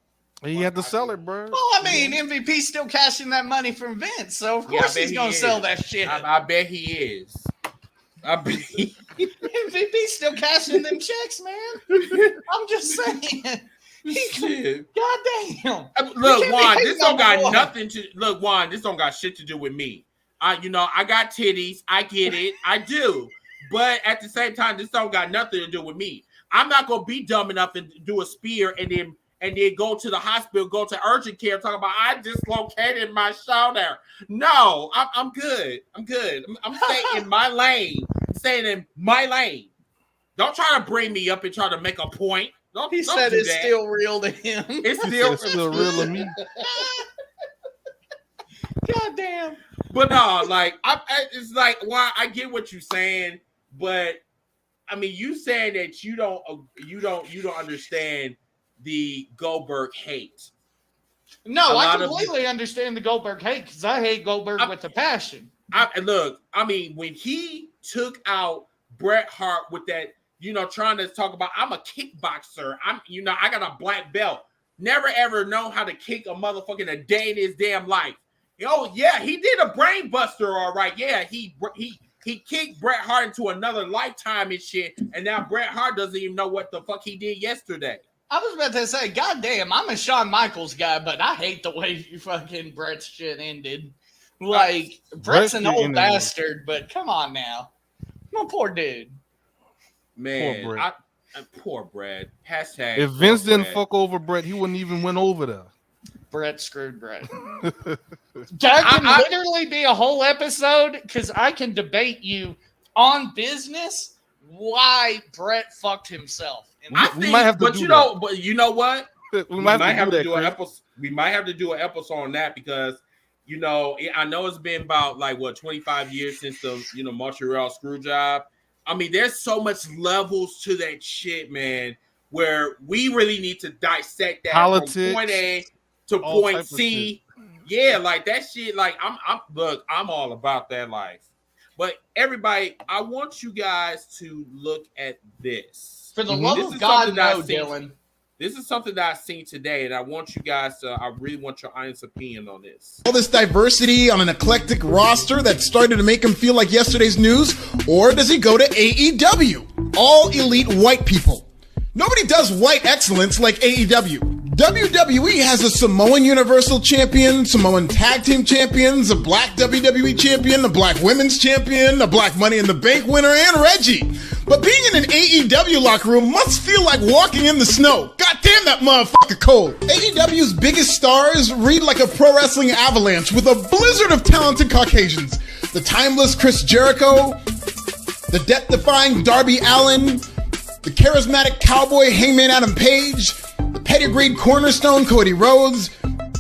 He had to sell it, bro. Well, I mean, MVP's still cashing that money from Vince, so of course he's going to sell that shit. I bet he is. MVP's still cashing them checks, man. I'm just saying. Goddamn. Look, Juan, this don't got nothing to look, Juan, this don't got shit to do with me. I got titties. I get it. I do. But at the same time, this don't got nothing to do with me. I'm not gonna be dumb enough and do a spear and then go to the hospital, go to urgent care, talk about I dislocated my shoulder. No, I'm good. I'm staying in my lane. Staying in my lane. Don't try to bring me up and try to make a point. He said it's still real to him. It's still real to me. God damn. But no, like it's like why I get what you're saying, but I mean you saying that you don't understand the Goldberg hate. No, I completely understand the Goldberg hate because I hate Goldberg with a passion. Look, I mean, when he took out Bret Hart with that, trying to talk about I'm a kickboxer. I got a black belt. Never ever know how to kick a motherfucker a day in his damn life. Oh yeah, he did a brain buster, all right. Yeah, he kicked Bret Hart into another lifetime and shit, and now Bret Hart doesn't even know what the fuck he did yesterday. I was about to say, God damn, I'm a Shawn Michaels guy, but I hate the way you fucking Bret's shit ended. Like, Bret's an old bastard, but come on now. My poor dude. Man, poor Bret. Poor Bret. Hashtag. If Vince didn't fuck over Bret, he wouldn't even went over there. Bret screwed Bret. That can literally be a whole episode because I can debate you on business why Bret fucked himself. We might have to do that. But you know what? We might have to do an episode. We might have to do an episode on that because I know it's been about 25 years since the Montreal screw job. I mean, there's so much levels to that shit, man. Where we really need to dissect that politics, from point A to point C. Yeah, like that shit. Like I'm all about that life. But everybody, I want you guys to look at this. For the love of God, no, Dylan. This is something that I've seen today, and I want you guys to, I really want your honest opinion on this. All this diversity on an eclectic roster that started to make him feel like yesterday's news, or does he go to AEW? All elite white people. Nobody does white excellence like AEW. WWE has a Samoan Universal Champion, Samoan Tag Team Champions, a Black WWE Champion, a Black Women's Champion, a Black Money in the Bank winner, and Reggie. But being in an AEW locker room must feel like walking in the snow. God damn that motherfucker cold. AEW's biggest stars read like a pro wrestling avalanche with a blizzard of talented Caucasians. The timeless Chris Jericho, the death-defying Darby Allin, the charismatic cowboy Hangman Adam Page, the pedigreed cornerstone Cody Rhodes,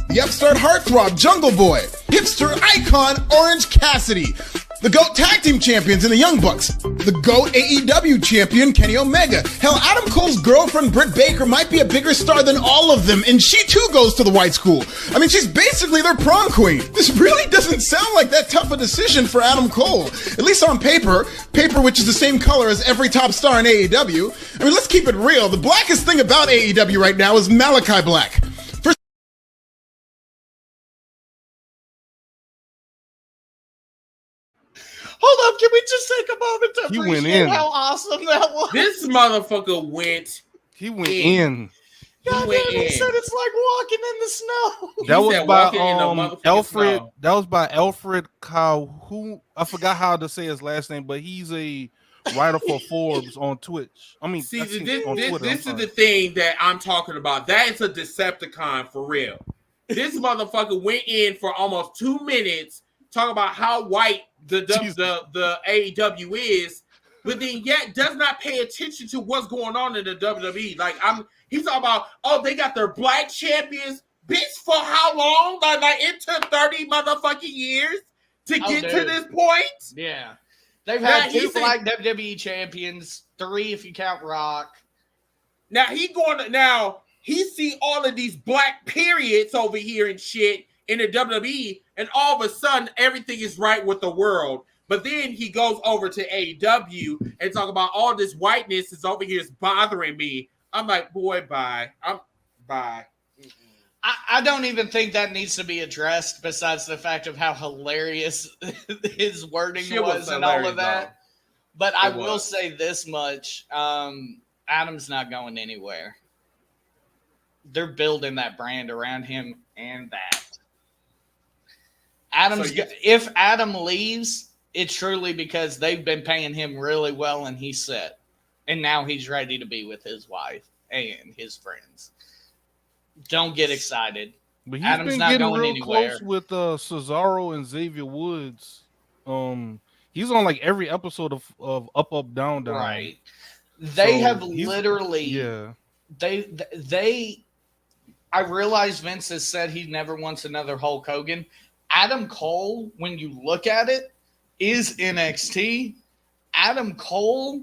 the upstart heartthrob Jungle Boy, hipster icon Orange Cassidy, the GOAT Tag Team Champions in the Young Bucks, the GOAT AEW Champion Kenny Omega. Hell, Adam Cole's girlfriend Britt Baker might be a bigger star than all of them, and she too goes to the white school. I mean, she's basically their prom queen. This really doesn't sound like that tough a decision for Adam Cole, at least on paper which is the same color as every top star in AEW. I mean, let's keep it real. The blackest thing about AEW right now is Malachi Black. Hold up, can we just take a moment to appreciate how awesome that was? This motherfucker went. He went in. God damn, he said it's like walking in the snow. That was by Alfred. Snow. That was by Alfred Cow. Who I forgot how to say his last name, but he's a writer for Forbes on Twitch. I mean, see, this is the thing that I'm talking about. That is a Decepticon for real. This motherfucker went in for almost 2 minutes talking about how white the AEW is, but then yet does not pay attention to what's going on in the WWE. Like he's talking about, oh, they got their black champions, bitch, for how long? Like it took 30 motherfucking years to get to this point. Yeah, they've had 2 black WWE champions, 3 if you count Rock. Now he see all of these black periods over here and shit in the WWE, and all of a sudden everything is right with the world. But then he goes over to AEW and talk about all this whiteness is over here is bothering me. I'm like, boy, bye. Bye. I don't even think that needs to be addressed besides the fact of how hilarious his wording was and all of that. But I will say this much. Adam's not going anywhere. They're building that brand around him and that. If Adam leaves, it's truly because they've been paying him really well and he's set. And now he's ready to be with his wife and his friends. Don't get excited. But he's Adam's been not getting going real anywhere. close with Cesaro and Xavier Woods. He's on like every episode of Up Up Down Down. Right. They have literally I realize Vince has said he never wants another Hulk Hogan. Adam Cole, when you look at it, is NXT. Adam Cole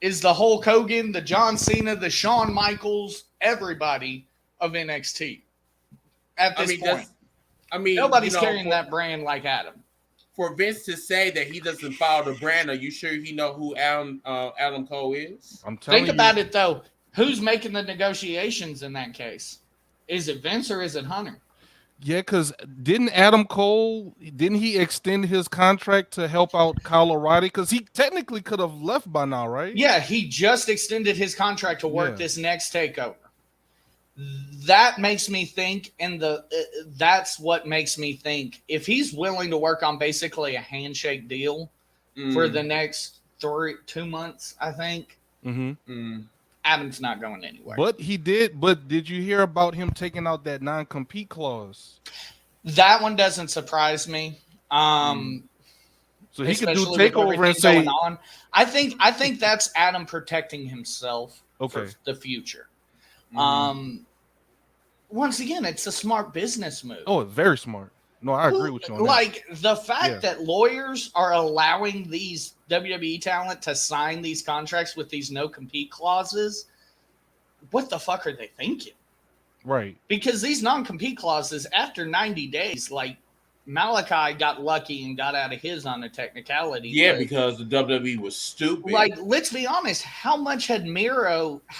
is the Hulk Hogan, the John Cena, the Shawn Michaels, everybody of NXT. At this point. Nobody's carrying that brand like Adam. For Vince to say that he doesn't follow the brand, are you sure he know who Adam Cole is? I'm telling you. Think about it, though. Who's making the negotiations in that case? Is it Vince or is it Hunter? Yeah, because didn't he extend his contract to help out Kyle O'Reilly? Because he technically could have left by now, right? Yeah, he just extended his contract to work this next takeover. That makes me think, that's what makes me think, if he's willing to work on basically a handshake deal for the next 2 months, I think, Adam's not going anywhere. But did you hear about him taking out that non-compete clause? That one doesn't surprise me. So he could do takeover and say, I think that's Adam protecting himself for the future. Once again, it's a smart business move. Oh, very smart. No, I agree with you on that. Like the fact that lawyers are allowing these WWE talent to sign these contracts with these no compete clauses. What the fuck are they thinking? Right. Because these non-compete clauses, after 90 days, like Malachi got lucky and got out of his on a technicality. Yeah, because the WWE was stupid. Like, let's be honest. How much had Miro's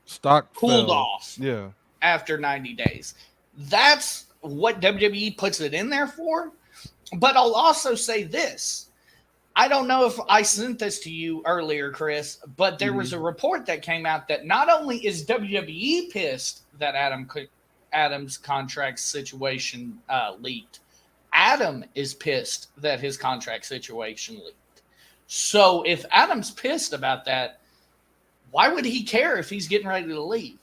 stock cooled off? Yeah. After 90 days. That's what WWE puts it in there for. But I'll also say this. I don't know if I sent this to you earlier, Chris, but there was a report that came out that not only is WWE pissed that Adam's contract situation leaked, Adam is pissed that his contract situation leaked. So if Adam's pissed about that, why would he care if he's getting ready to leave?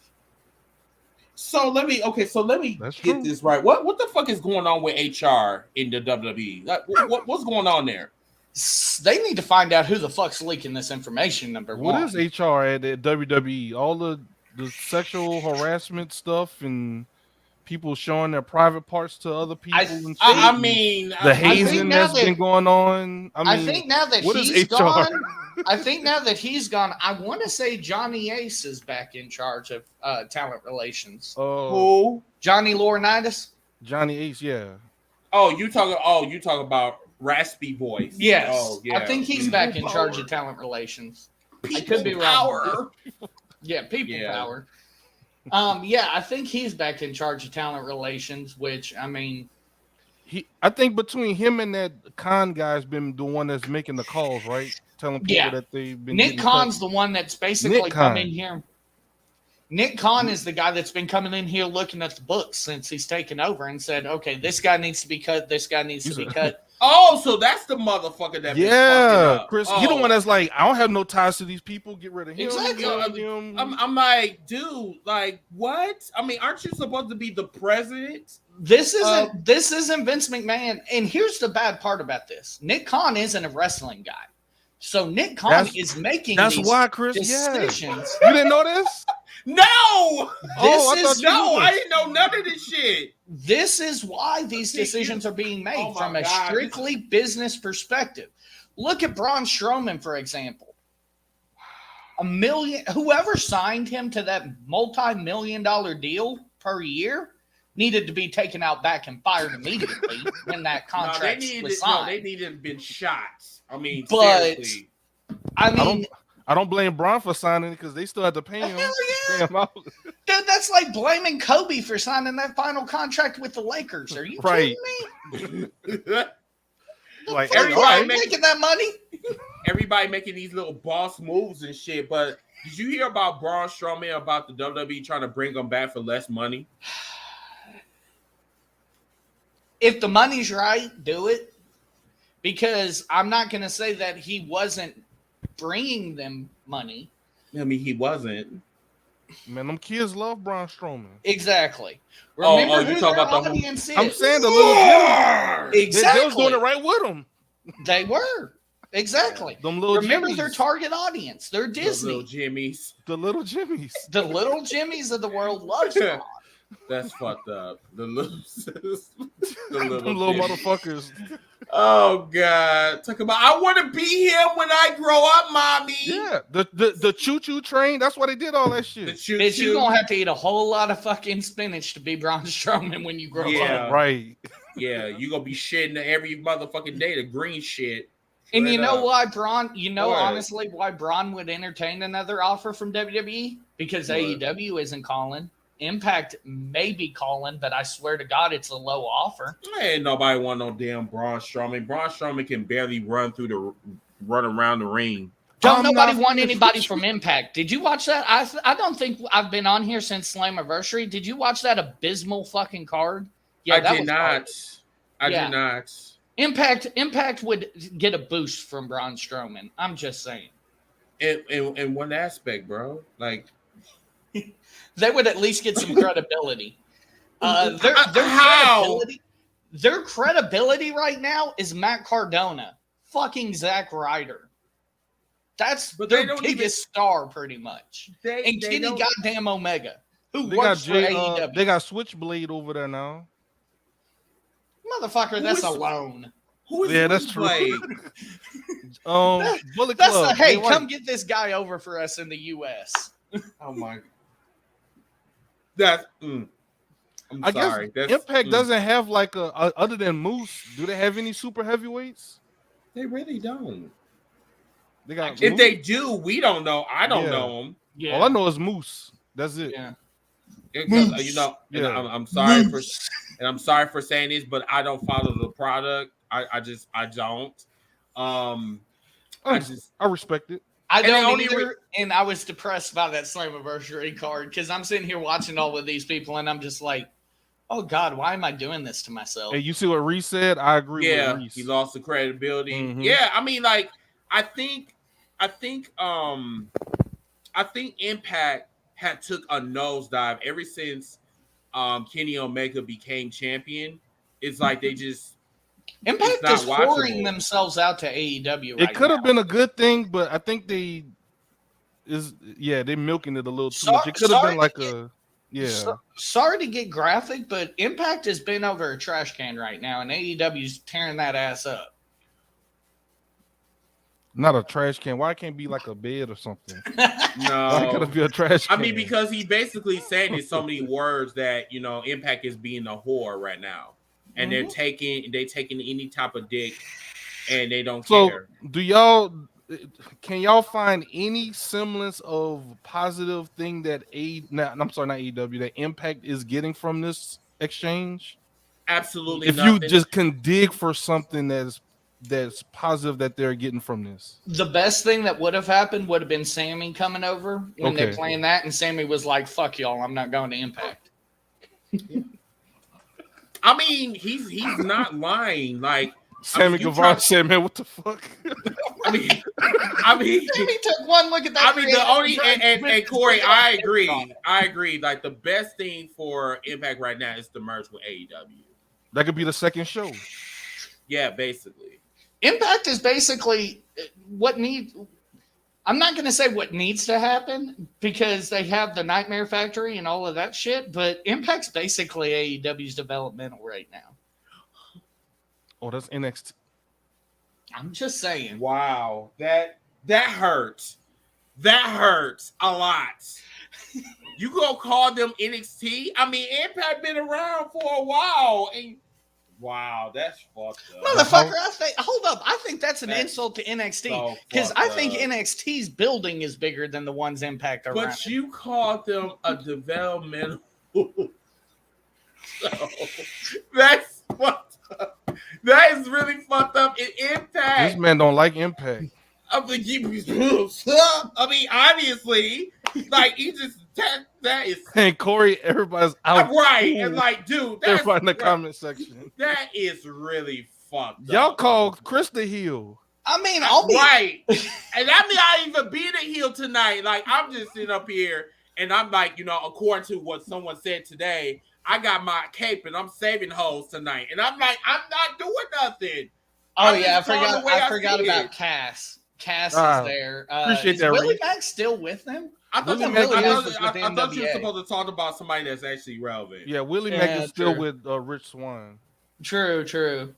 So let me get this right. What the fuck is going on with HR in the WWE? Like, what's going on there? They need to find out who the fuck's leaking this information, number one. What is HR at WWE? All the sexual harassment stuff and people showing their private parts to other people and shit. The hazing that's been going on. I think now that he's gone, I want to say Johnny Ace is back in charge of talent relations. Who? Johnny Laurinaitis? Johnny Ace, yeah. You talking about raspy voice. Yes. Oh, yeah. I think he's back in charge of talent relations. I could be wrong. Yeah, people power. I think he's back in charge of talent relations, which, I mean, I think between him and that Khan guy's been the one that's making the calls, right? Telling people that they've been. Nick Khan's the one that's basically come in here. Nick Khan is the guy that's been coming in here looking at the books since he's taken over and said, okay, this guy needs to be cut. This guy needs to be cut. Oh, so that's the motherfucker that Chris, you the one that's like, I don't have no ties to these people. Get rid of him. Exactly. I'm like, dude, like what? I mean, aren't you supposed to be the president? This isn't Vince McMahon. And here's the bad part about this: Nick Khan isn't a wrestling guy, so Nick Khan is making. That's these why, Chris. decisions. You didn't know this? No. I didn't know none of this shit. This is why these decisions are being made from a strictly business perspective. Look at Braun Strowman, for example. Whoever signed him to that multi-million-dollar deal per year needed to be taken out back and fired immediately when that contract was signed. They needed to have been shot. I mean, seriously. I don't blame Braun for signing it because they still had to pay him. Hell yeah. Pay him out. Dude, that's like blaming Kobe for signing that final contract with the Lakers. Are you kidding me? Like everybody making that money. Everybody making these little boss moves and shit. But did you hear about Braun Strowman about the WWE trying to bring him back for less money? If the money's right, do it. Because I'm not going to say that he wasn't bringing them money. I mean, he wasn't. Man, them kids love Braun Strowman. Exactly. Remember you talking about the audience is. I'm saying the little Jimmy. Exactly. They was doing it right with them. They were. Exactly. Them little Remember Jimmies. their target audience. They're Disney. The little Jimmies. The little Jimmies. The little Jimmies of the world love Braun. That's fucked up. The little motherfuckers. Oh God! Talk about I want to be him when I grow up, mommy. Yeah, the choo choo train. That's why they did all that shit. Bitch, you gonna have to eat a whole lot of fucking spinach to be Braun Strowman when you grow up. Right. Yeah, you gonna be shitting every motherfucking day. The green shit. And you know why Braun? You know honestly why Braun would entertain another offer from WWE? Because AEW isn't calling. Impact may be calling, but I swear to God, it's a low offer. Ain't nobody want no damn Braun Strowman. Braun Strowman can barely run around the ring. Don't nobody want anybody from Impact. Did you watch that? I don't think I've been on here since Slammiversary. Did you watch that abysmal fucking card? Yeah, I did not. I did not. Impact would get a boost from Braun Strowman. I'm just saying. In one aspect, bro. Like they would at least get some credibility. Their credibility right now is Matt Cardona, fucking Zack Ryder. That's their biggest star, pretty much. And Kenny goddamn Omega, who works for AEW. They got Switchblade over there now. Motherfucker, that's alone. That's true. Bullet Club. Hey, come get this guy over for us in the U.S. Oh my. I'm sorry. Guess Impact doesn't have like other than Moose. Do they have any super heavyweights? They really don't. They got if Moose? They do, we don't know. I don't know them. Yeah. All I know is Moose. That's it. Yeah. You know, I'm sorry I'm sorry for saying this, but I don't follow the product. I don't. I respect it. I don't either, and I was depressed by that Slammiversary card because I'm sitting here watching all of these people, and I'm just like, oh God, why am I doing this to myself? Hey, you see what Reese said? I agree with Reese. He lost the credibility. Mm-hmm. Yeah, I mean, like, I think Impact had took a nosedive ever since Kenny Omega became champion. It's like they just Impact is pouring themselves out to AEW. It could have been a good thing, but I think they're milking it a little too much. It could have been like sorry to get graphic, but Impact has been over a trash can right now, and AEW's tearing that ass up. Not a trash can. Why can't it be like a bed or something? No, why could it be a trash can? I mean, because he basically saying in so many words that Impact is being a whore right now. And they're taking any type of dick, and they don't care. Can y'all find any semblance of positive thing that that Impact is getting from this exchange? Absolutely. If you just can dig for something that's positive that they're getting from this. The best thing that would have happened would have been Sammy coming over when they're playing that, and Sammy was like, "Fuck y'all, I'm not going to Impact." I mean, he's not lying. Like Sammy Guevara said, "Man, what the fuck?" I mean, Sammy took one look at that. I mean, the only and Corey, I agree. Like the best thing for Impact right now is to merge with AEW. That could be the second show. Yeah, basically. Impact is basically what needs. I'm not going to say what needs to happen because they have the Nightmare Factory and all of that shit, but Impact's basically AEW's developmental right now. Oh, that's NXT. I'm just saying. Wow, that hurts. That hurts a lot. You gonna call them NXT? I mean, Impact been around for a while, and wow, that's fucked up. Motherfucker, I think that's an insult to NXT because I think NXT's building is bigger than the ones Impact are around. But you called them a developmental. So, that's fucked up. That is really fucked up in Impact. This man don't like Impact. I mean, obviously, like he just that is. And Corey, everybody's out. Right, and like, dude, that's everybody in the comment section. That is really fucked Y'all up. called Chris the heel. I mean, I'll be right, and I mean, I even be the heel tonight. Like, I'm just sitting up here, and I'm like, according to what someone said today, I got my cape and I'm saving hoes tonight, and I'm like, I'm not doing nothing. Oh yeah, I forgot about Cass. Cass is there. Appreciate that. Willie Mack still with them? I thought you were supposed to talk about somebody that's actually relevant. Yeah, Willie Mack is still with Rich Swann. True. You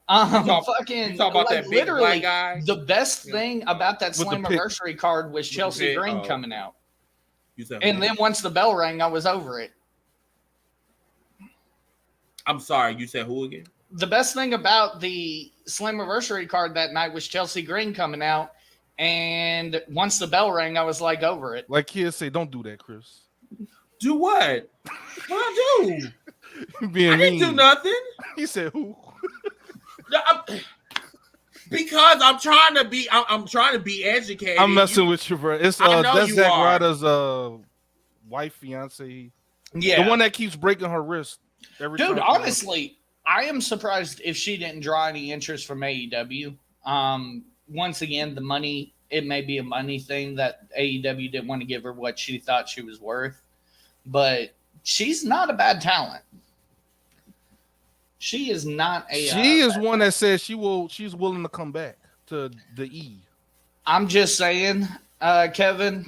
talk about that big black guy. The best thing about that Slammiversary card was Chelsea Green coming out. And then once the bell rang, I was over it. I'm sorry, you said who again? The best thing about the Slammiversary card that night was Chelsea Green coming out. And once the bell rang, I was like over it. Like kids say, don't do that, Chris. Do what? What I do? I didn't do nothing. He said who? Because I'm trying to be educated. I'm messing with you, bro. It's that's Zack Ryder's wife, fiance. Yeah, the one that keeps breaking her wrist every time. Dude, honestly, I am surprised if she didn't draw any interest from AEW. Once again, the money, it may be a money thing that AEW didn't want to give her what she thought she was worth, but she's not a bad talent. She is not a. She is one that says she's willing to come back to the E. I'm just saying, Kevin.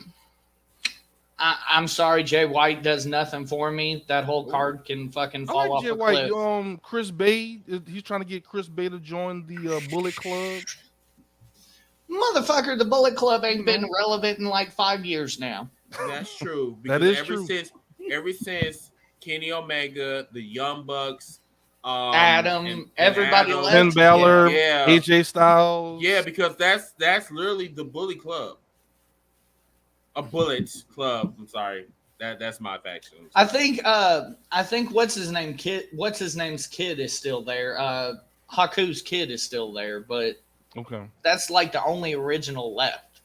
I'm sorry, Jay White does nothing for me. That whole card can fucking fall off Jay a cliff. White, Chris Bay, he's trying to get Chris Bay to join the Bullet Club. Motherfucker, the Bullet Club ain't been relevant in like 5 years now. That's true. That is true. Ever since Kenny Omega, the Young Bucks, Adam, everybody left. Finn Balor, AJ Styles. Yeah, because that's literally the Bullet Club. A Bullet Club. I'm sorry. That's my faction. I think what's his name's kid is still there. Haku's kid is still there, but okay. That's like the only original left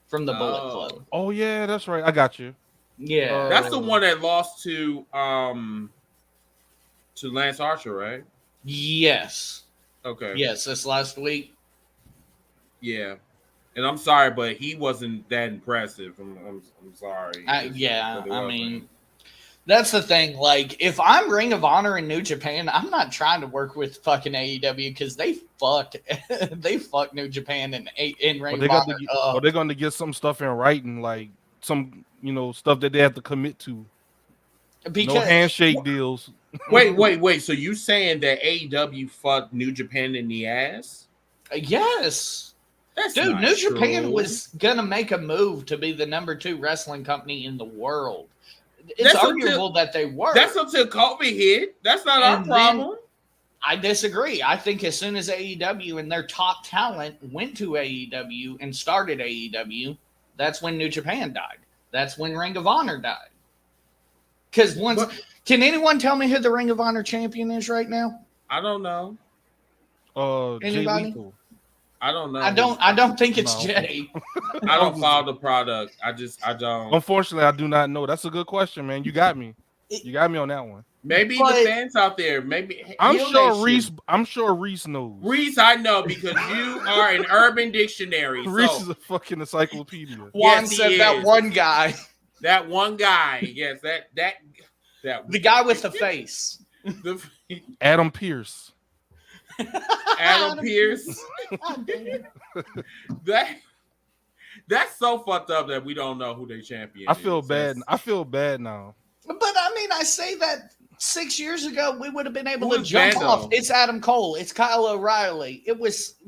from the Bullet Club. Oh yeah, that's right. I got you. Yeah. That's the one that lost to Lance Archer, right? Yes. Okay. Yes, this last week. Yeah. And I'm sorry, but he wasn't that impressive. I'm sorry. I mean, that's the thing. Like, if I'm Ring of Honor in New Japan, I'm not trying to work with fucking AEW because they fuck New Japan in Ring of Honor. They're going to get some stuff in writing, like some stuff that they have to commit to. Because, no handshake deals. Wait. So you saying that AEW fucked New Japan in the ass? Yes. Dude, New Japan was going to make a move to be the number 2 wrestling company in the world. It's arguable that they were. That's until COVID hit. That's not our problem. I disagree. I think as soon as AEW and their top talent went to AEW and started AEW, that's when New Japan died. That's when Ring of Honor died. Because can anyone tell me who the Ring of Honor champion is right now? I don't know. Anybody? I don't know. I don't think it's Jay. I don't follow the product. I don't. Unfortunately, I do not know. That's a good question, man. You got me. You got me on that one. Maybe the fans out there. Maybe I'm sure Reese knows. Reese, I know because you are an Urban Dictionary. Reese is a fucking encyclopedia. Juan said that one guy. That one guy. Yes, that the guy with the face. Adam Pearce. Adam Pearce. That's so fucked up that we don't know who their champion is. I feel bad now. But I mean, I say that 6 years ago we would have been able to jump off. It's Adam Cole. It's Kyle O'Reilly.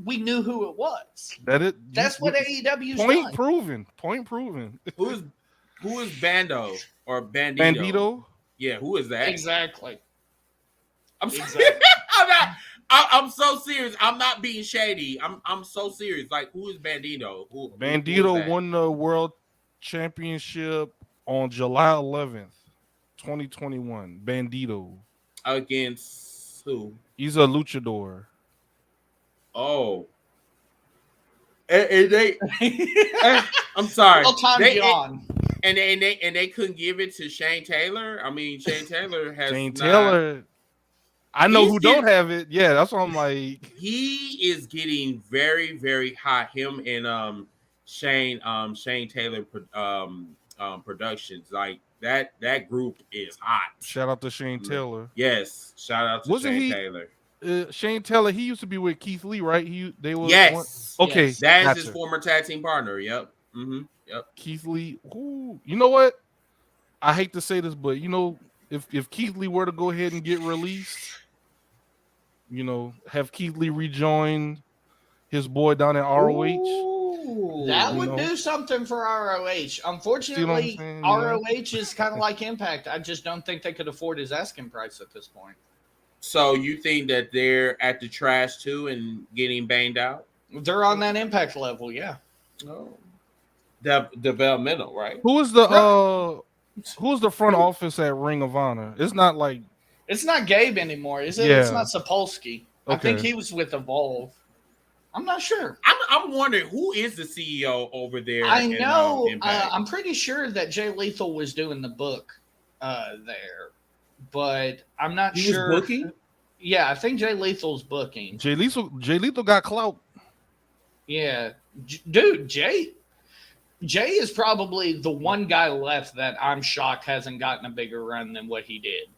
We knew who it was. That's what AEW's Point proven. Who is Bando or Bandito? Bandito? Yeah, who is that? Exactly. I'm so serious. I'm not being shady. I'm so serious. Like, who is Bandito? Bandito won the world championship on July 11th, 2021. Bandito against who? He's a luchador. Oh. And they I'm sorry. Well, time's on. And they couldn't give it to Shane Taylor. I mean, Shane Taylor has Taylor. I know who don't have it. Yeah, that's what I'm like. He is getting very, very hot. Him and Shane Taylor Productions, like that group is hot. Shout out to Shane Taylor. Yes, shout out to Shane Taylor. Shane Taylor, he used to be with Keith Lee, right? They were okay. Yes. That's his former tag team partner. Yep. Mm-hmm. Yep. Keith Lee. Ooh, you know what? I hate to say this, but you know, if Keith Lee were to go ahead and get released, you know, have Keith Lee rejoin his boy down at ROH. Ooh, that would do something for ROH. Unfortunately, ROH is kind of like Impact. I just don't think they could afford his asking price at this point. So you think that they're at the trash too and getting banged out? They're on that Impact level, yeah. Oh. Developmental, right? Who's the front office at Ring of Honor? It's not Gabe anymore, is it? Yeah. It's not Sapolsky. Okay. I think he was with Evolve. I'm not sure. I'm wondering who is the CEO over there. I know. I'm pretty sure that Jay Lethal was doing the book there, but I'm not sure. Was booking? Yeah, I think Jay Lethal's booking. Jay Lethal got clout. Yeah, dude, Jay is probably the one guy left that I'm shocked hasn't gotten a bigger run than what he did.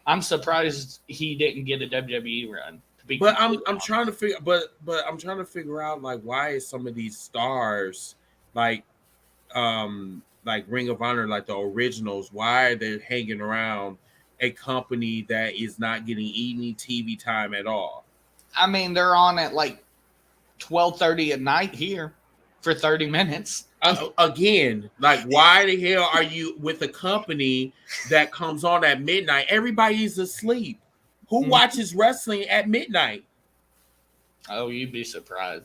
I'm surprised he didn't get a WWE run. But I'm trying to figure. But I'm trying to figure out like why is some of these stars like Ring of Honor, like the originals, why are they hanging around a company that is not getting any TV time at all? I mean, they're on at like 12:30 at night here for 30 minutes. Again, like why the hell are you with a company that comes on at midnight? Everybody's asleep. Who watches wrestling at midnight? Oh, you'd be surprised.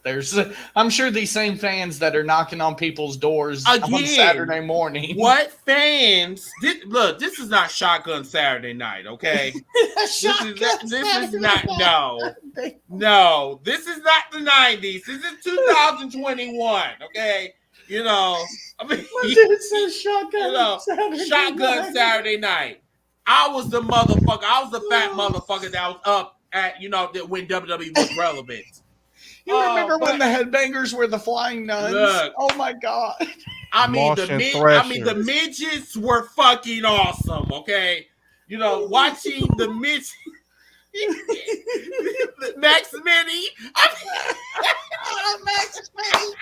I'm sure these same fans that are knocking on people's doors on Saturday morning. What fans? Look, this is not Shotgun Saturday Night, okay? This is not. No, this is not the 90s. This is 2021, okay? You know, I mean, it says Shotgun Saturday Night. I was the motherfucker. I was the fat motherfucker that was up at, when WWE was relevant. You remember when the headbangers were the flying nuns? Look, oh my God. I mean, the midgets were fucking awesome, okay? Watching the midgets. Max Mini. Max Mini.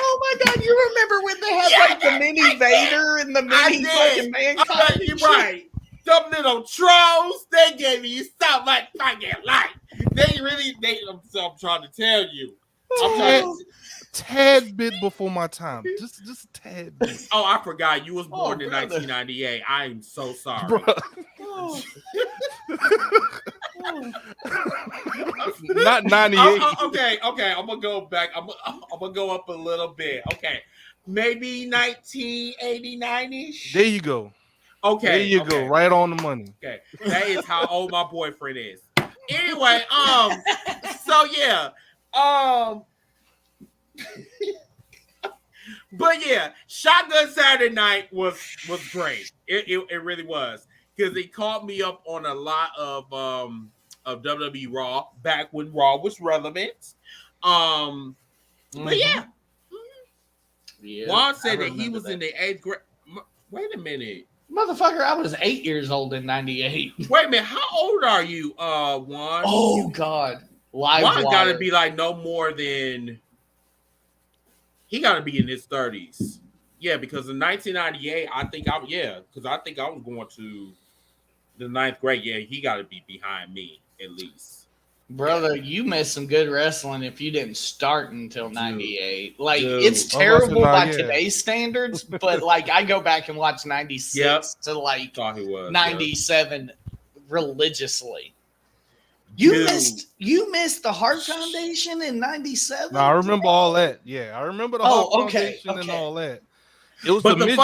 Oh my God! You remember when they had like the mini Vader and the mini fucking Mankind? You're right. Them little trolls, they gave you stuff like fucking life. I'm trying to tell you. Tad bit before my time. Just a tad bit. Oh, I forgot. You was born in 1998. I am so sorry. Not 98. Okay. I'm gonna go back. I'm gonna go up a little bit. Okay, maybe 1989ish. There you go. Okay, there you go. Right on the money. Okay, that is how old my boyfriend is. Anyway, so yeah, but yeah, Shotgun Saturday Night was great. It really was. Because they called me up on a lot of WWE Raw back when Raw was relevant. But yeah. Juan said that he was in the 8th grade. Wait a minute. Motherfucker, I was 8 years old in 98. Wait a minute. How old are you, Juan? Oh, God. Juan got to be like no more than... He got to be in his 30s. Yeah, because in 1998, I think I was going to the 9th grade. Yeah, he got to be behind me at least. Brother, you missed some good wrestling if you didn't start until 98. It's terrible by today's standards, but I go back and watch 96 to 97 religiously. You missed the Heart Foundation in 97? No, I remember all that. Yeah, I remember the Heart Foundation and all that. It was I missed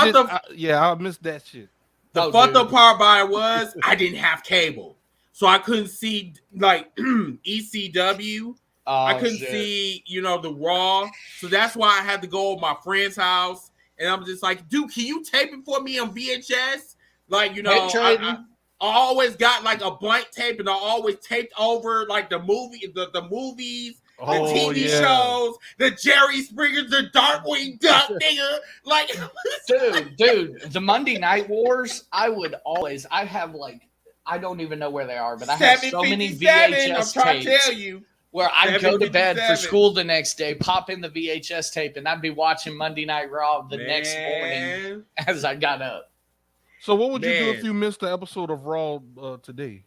that shit. The fucked up part about it was I didn't have cable. so I couldn't see like ECW. I couldn't see, the Raw. So that's why I had to go to my friend's house. And I'm just like, dude, can you tape it for me on VHS? Like, I always got like a blank tape, and I always taped over like the movies, the TV shows, the Jerry Springer, the Darkwing Duck, nigga. Like, dude, the Monday Night Wars. I have like, I don't even know where they are, but I have so many VHS tapes. To tell you. Where I'd go to bed for school the next day, pop in the VHS tape, and I'd be watching Monday Night Raw the next morning as I got up. So what would you do if you missed the episode of Raw today?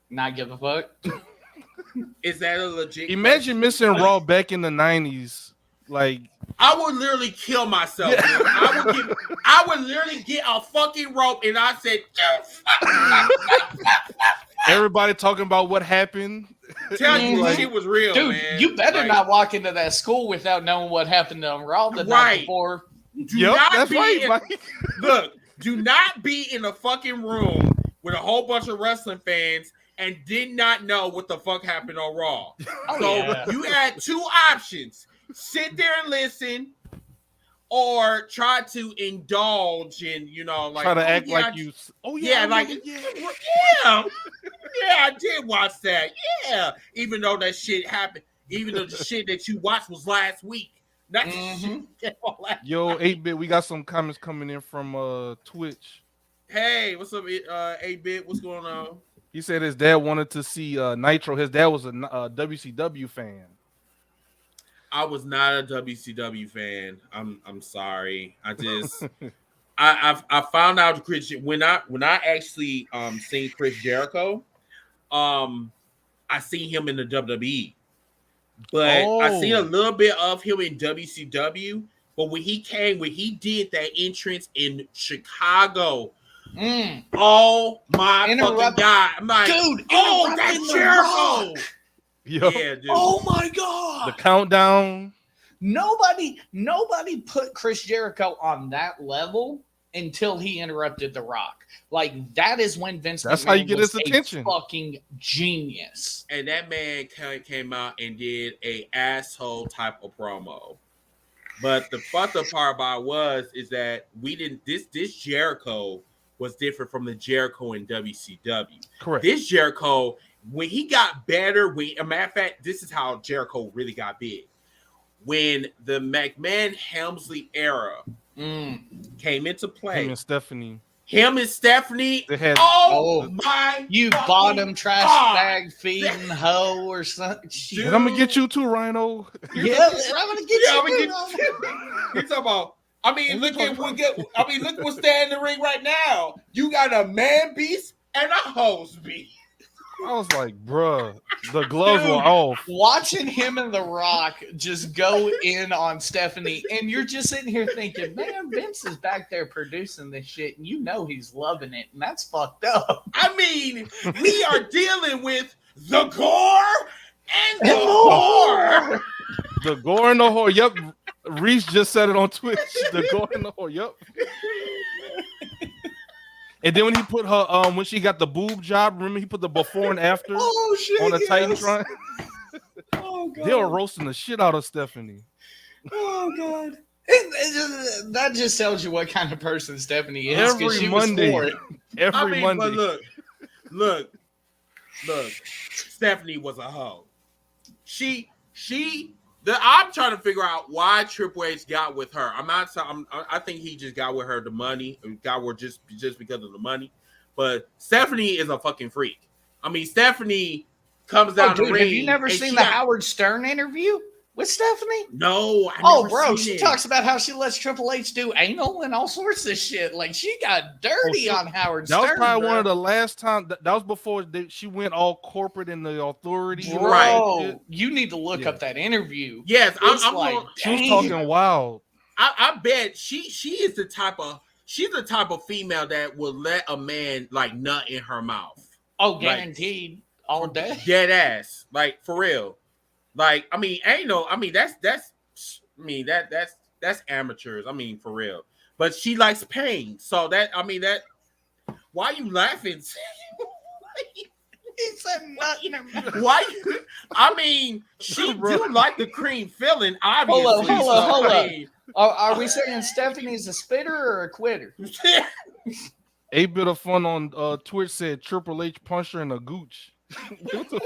Not give a fuck. Is that a legit? Imagine missing Raw back in the 90s. Like, I would literally kill myself. I would literally get a fucking rope, and I said, everybody talking about what happened. Tell you like, shit was real, dude. Man. You better not walk into that school without knowing what happened on Raw the night before. Look, do not be in a fucking room with a whole bunch of wrestling fans and did not know what the fuck happened on Raw. You had two options: sit there and listen, or try to indulge in, like try to act like you. Oh yeah, I did watch that. Yeah, even though that shit happened, even though the shit that you watched was last week. Yo, 8-Bit, we got some comments coming in from Twitch. Hey, what's up, 8-Bit? What's going on? He said his dad wanted to see Nitro. His dad was a WCW fan. I was not a WCW fan. I'm sorry. I just I found out Chris when I actually seen Chris Jericho. I seen him in the WWE. But I seen a little bit of him in WCW. But when he did that entrance in Chicago, oh my fucking God. I'm like, dude, that's Jericho. Yeah, dude. Oh my God. The countdown. Nobody put Chris Jericho on that level until he interrupted The Rock. Like, that is when Vince That's how you get his attention. Fucking genius. And that man came out and did a asshole type of promo. But the fucked up part about it is that we didn't this Jericho was different from the Jericho in WCW. Correct. This Jericho, when he got better, a matter of fact, this is how Jericho really got big. When the McMahon Helmsley era came into play. Him and Stephanie. They had, my you bottom trash bag feeding hoe or something. And I'm gonna get you too, Rhino. Yeah, I'm gonna get you. He's talking about. Look what's standing in the ring right now. You got a man beast and a hose beast. I was like, bruh, the gloves were off. Watching him and The Rock just go in on Stephanie, and you're just sitting here thinking, man, Vince is back there producing this shit, and you know he's loving it, and that's fucked up. We are dealing with the gore and the whore. The gore and the whore. Yep. Reese just said it on Twitch. The gore and the whore. Yep. And then when he put her, when she got the boob job, remember he put the before and after on the Titantron? Oh, God. They were roasting the shit out of Stephanie. Oh, God. That just tells you what kind of person Stephanie is. Every Monday. Every Monday. But look. Stephanie was a hoe. I'm trying to figure out why Triple H got with her. I think he just got with her the money. Got with just because of the money. But Stephanie is a fucking freak. Stephanie comes down the ring. Have you never seen the Howard Stern interview with Stephanie? No. She talks about how she lets Triple H do anal and all sorts of shit. Like, she got dirty on Howard Stern. That was probably one of the last time. That was before she went all corporate in the authority. Bro, you need to look up that interview. Yes, she was talking wild. I bet she is the type of female that will let a man like nut in her mouth. Oh, guaranteed, all day. Dead ass, like for real. Like, that's amateurs. For real. But she likes pain. So why are you laughing? He said nothing. Why? I mean, she do like the cream filling, obviously. Hold up. Are we saying Stephanie's a spitter or a quitter? A bit of fun on Twitch said Triple H punched her in a gooch. What the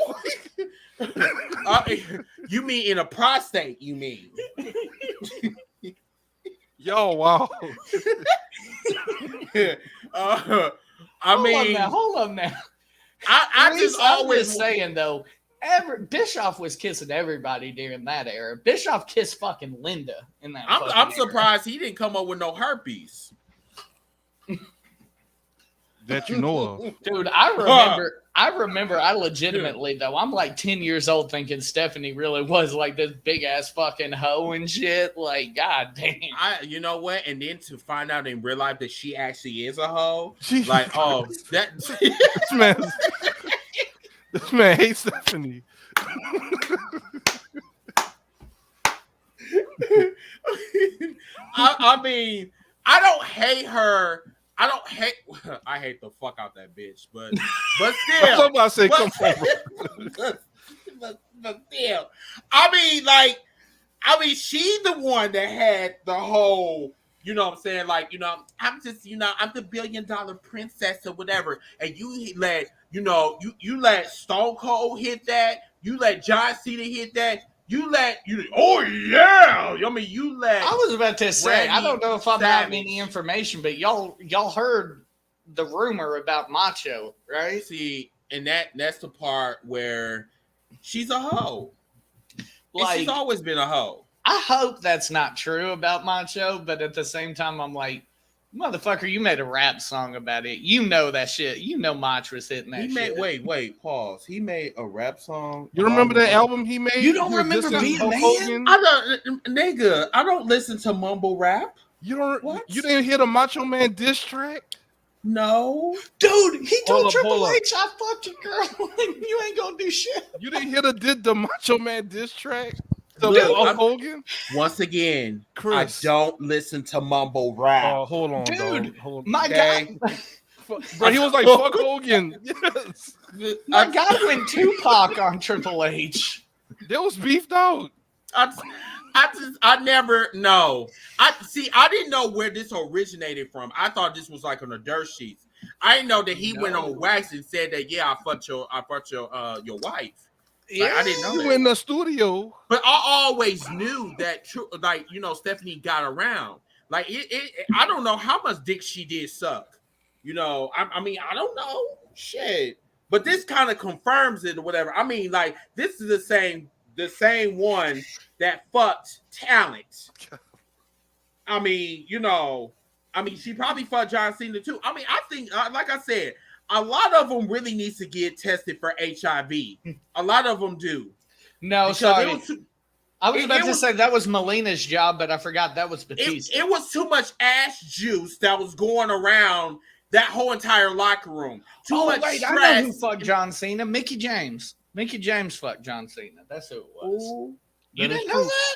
fuck? You mean in a prostate? You mean? Yo, wow. Hold on now. I just always saying though. Bischoff was kissing everybody during that era. Bischoff kissed fucking Linda in that. I'm surprised he didn't come up with no herpes. That you know of. Dude, I remember I legitimately though, I'm like 10 years old thinking Stephanie really was like this big ass fucking hoe and shit. Like, god damn. You know what? And then to find out in real life that she actually is a hoe. Jesus like, oh, that this man hates Stephanie. I mean, I don't hate her. I hate the fuck out that bitch, but still. Somebody say, come on. But still, I mean, she's the one that had the whole, you know what I'm saying? Like, you know, I'm just, you know, I'm the $1 billion princess or whatever. And you let, you know, you let Stone Cold hit that. You let John Cena hit that. Oh yeah! I mean, you let. I was about to say, I don't know if I'm having any information, but y'all heard the rumor about Macho, right? See, and that's the part where she's a hoe. Like, she's always been a hoe. I hope that's not true about Macho, but at the same time, I'm like, motherfucker, you made a rap song about it. You know that shit. You know Mach was hitting that shit. Wait, pause. He made a rap song. You remember that album he made? You don't remember being man? I don't listen to mumble rap. You didn't hear the Macho Man diss track? No. Dude, he told Triple H, I fucked your girl, and you ain't gonna do shit. You didn't hear the Macho Man diss track? Hogan? Once again, Chris. I don't listen to mumble rap. Oh, hold on, dude. Hold on. My guy, bro, he was like, "Fuck Hogan." Yes. My guy went Tupac on Triple H. They was beefed out. I never know. I didn't know where this originated from. I thought this was like on the dirt sheets. I didn't know that he went on wax and said that, yeah, I fucked your wife. Yeah, like, I didn't know he that. went in the studio. But I always knew that, like, you know, Stephanie got around. Like, I don't know how much dick she did suck. You know, I mean, I don't know. Shit. But this kind of confirms it or whatever. I mean, like, this is the same one that fucked Talent. I mean, you know, she probably fucked John Cena too. I mean, I think, like I said, a lot of them really needs to get tested for HIV. A lot of them do. No, because sorry. I was about to say that was Melina's job, but I forgot that was Batista. It was too much ass juice that was going around that whole entire locker room. Too much stress. I know who fucked John Cena. Mickey James. Mickey James fucked John Cena. That's who it was. Ooh, you didn't know that?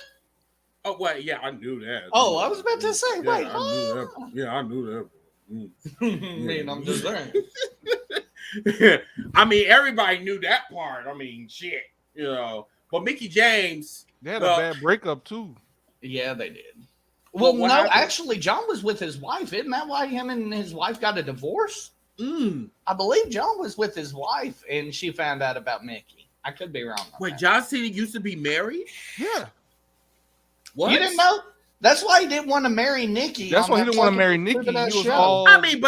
Oh, wait, yeah, I knew that. Oh, I was about to say, yeah, wait. I knew that. I mean, I'm just saying. I mean, everybody knew that part. I mean, shit, you know. But Mickey James, they had a bad breakup too. Yeah, they did. Well, no, happened? Actually, John was with his wife. Isn't that why him and his wife got a divorce? I believe John was with his wife, and she found out about Mickey. I could be wrong. Wait, John Cena used to be married? Yeah. What? You didn't know? That's why he didn't want to marry Nikki. That's why he didn't want to marry Nikki. He was all... I mean,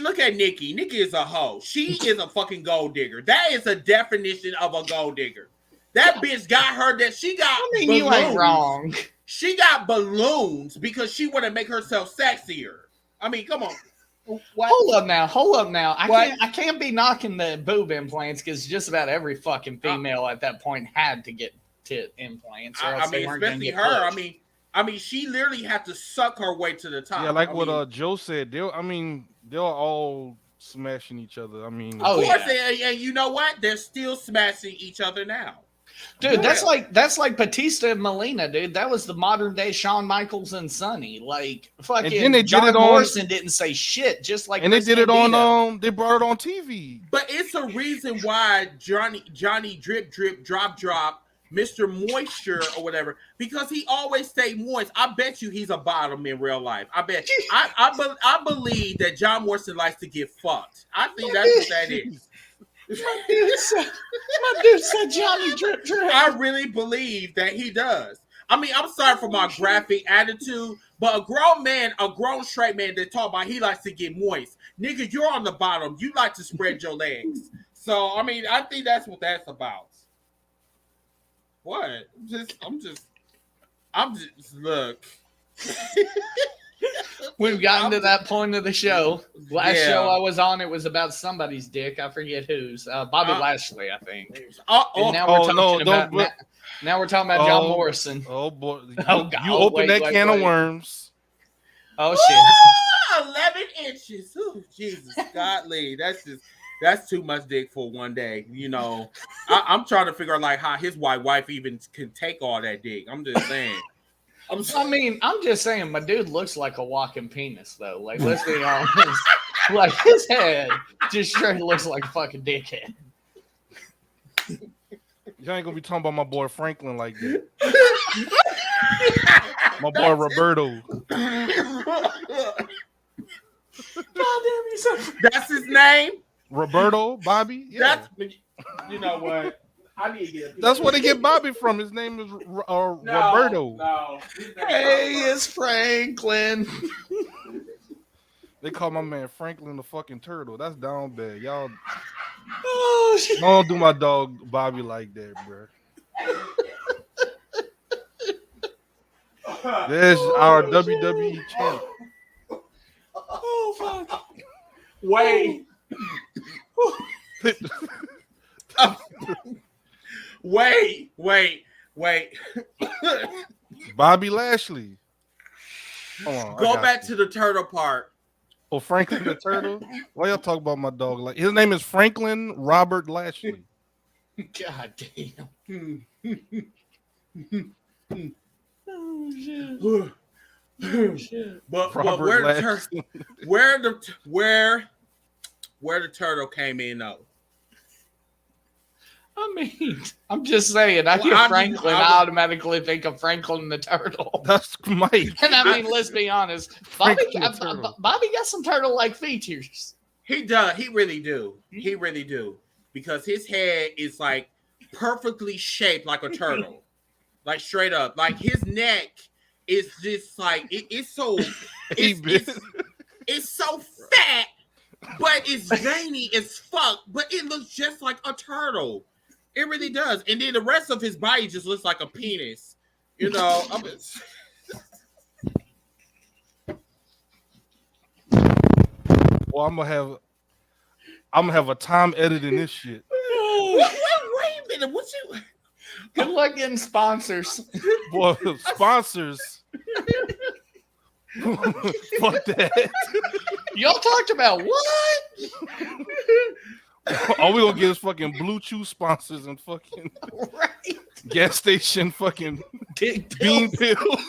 look at Nikki. Nikki is a hoe. She is a fucking gold digger. That is a definition of a gold digger. That bitch got her that she got. I mean, you ain't wrong. She got balloons because she wanted to make herself sexier. I mean, come on. What? Hold up now. I can't be knocking the boob implants because just about every fucking female at that point had to get tit implants. I mean, especially her. I mean, she literally had to suck her way to the top. Yeah, like what Joe said. They're all smashing each other. I mean, of course, and you know what? They're still smashing each other now. Dude, that's like Batista and Melina, dude. That was the modern day Shawn Michaels and Sonny. Like fucking John Morrison didn't say shit, just like. And they did it on. They brought it on TV. But it's a reason why Johnny Drip Drip Drop Drop, Mr. Moisture or whatever, because he always stayed moist. I bet you he's a bottom in real life. I bet. I believe that John Morrison likes to get fucked. I think that's what that is. My dude said Johnny Drip Drip. I really believe that he does. I mean, I'm sorry for my graphic attitude, but a grown straight man that talk about he likes to get moist. Nigga, you're on the bottom. You like to spread your legs. So, I mean, I think that's what that's about. What? I'm just look. We've gotten to that point of the show. Last show I was on, it was about somebody's dick. I forget whose. Bobby Lashley, I think. Now we're talking about John Morrison. Oh boy! Oh God! You open that can of worms. Oh shit! 11 inches. Oh Jesus, godly. That's too much dick for one day. You know, I'm trying to figure out like how his wife even can take all that dick. I'm just saying. I'm just saying, my dude looks like a walking penis, though. Like, let's be honest. Like, his head just straight looks like a fucking dickhead. You ain't gonna be talking about my boy Franklin like that. My boy Roberto. That's his name? Roberto, Bobby? Yeah. You know what? I need to get That's where they get Bobby from. His name is Roberto. No. Hey, it's Franklin. They call my man Franklin the fucking turtle. That's down bad. Y'all don't do my dog Bobby like that, bro. There's our WWE champ. Oh, fuck. Wait. Wait. Bobby Lashley. Go back to the turtle part. Oh, Franklin the turtle? Why y'all talk about my dog? Like his name is Franklin Robert Lashley. God damn. Oh shit. But where the turtle came in though. I mean, I'm just saying. I hear Franklin, I automatically think of Franklin the turtle. That's Mike. And I mean, let's be honest. Bobby got some turtle-like features. He does. He really do. He really do. Because his head is like perfectly shaped like a turtle. Like straight up. Like his neck is just like it's so fat, but it's veiny as fuck. But it looks just like a turtle. It really does. And then the rest of his body just looks like a penis. You know, Well, I'm gonna have a time editing this shit. Wait a minute. What you? Good luck getting sponsors. Boy, sponsors. Fuck that. Y'all talked about what? All we gonna get is fucking Blue Chew sponsors and fucking gas station fucking bean pills.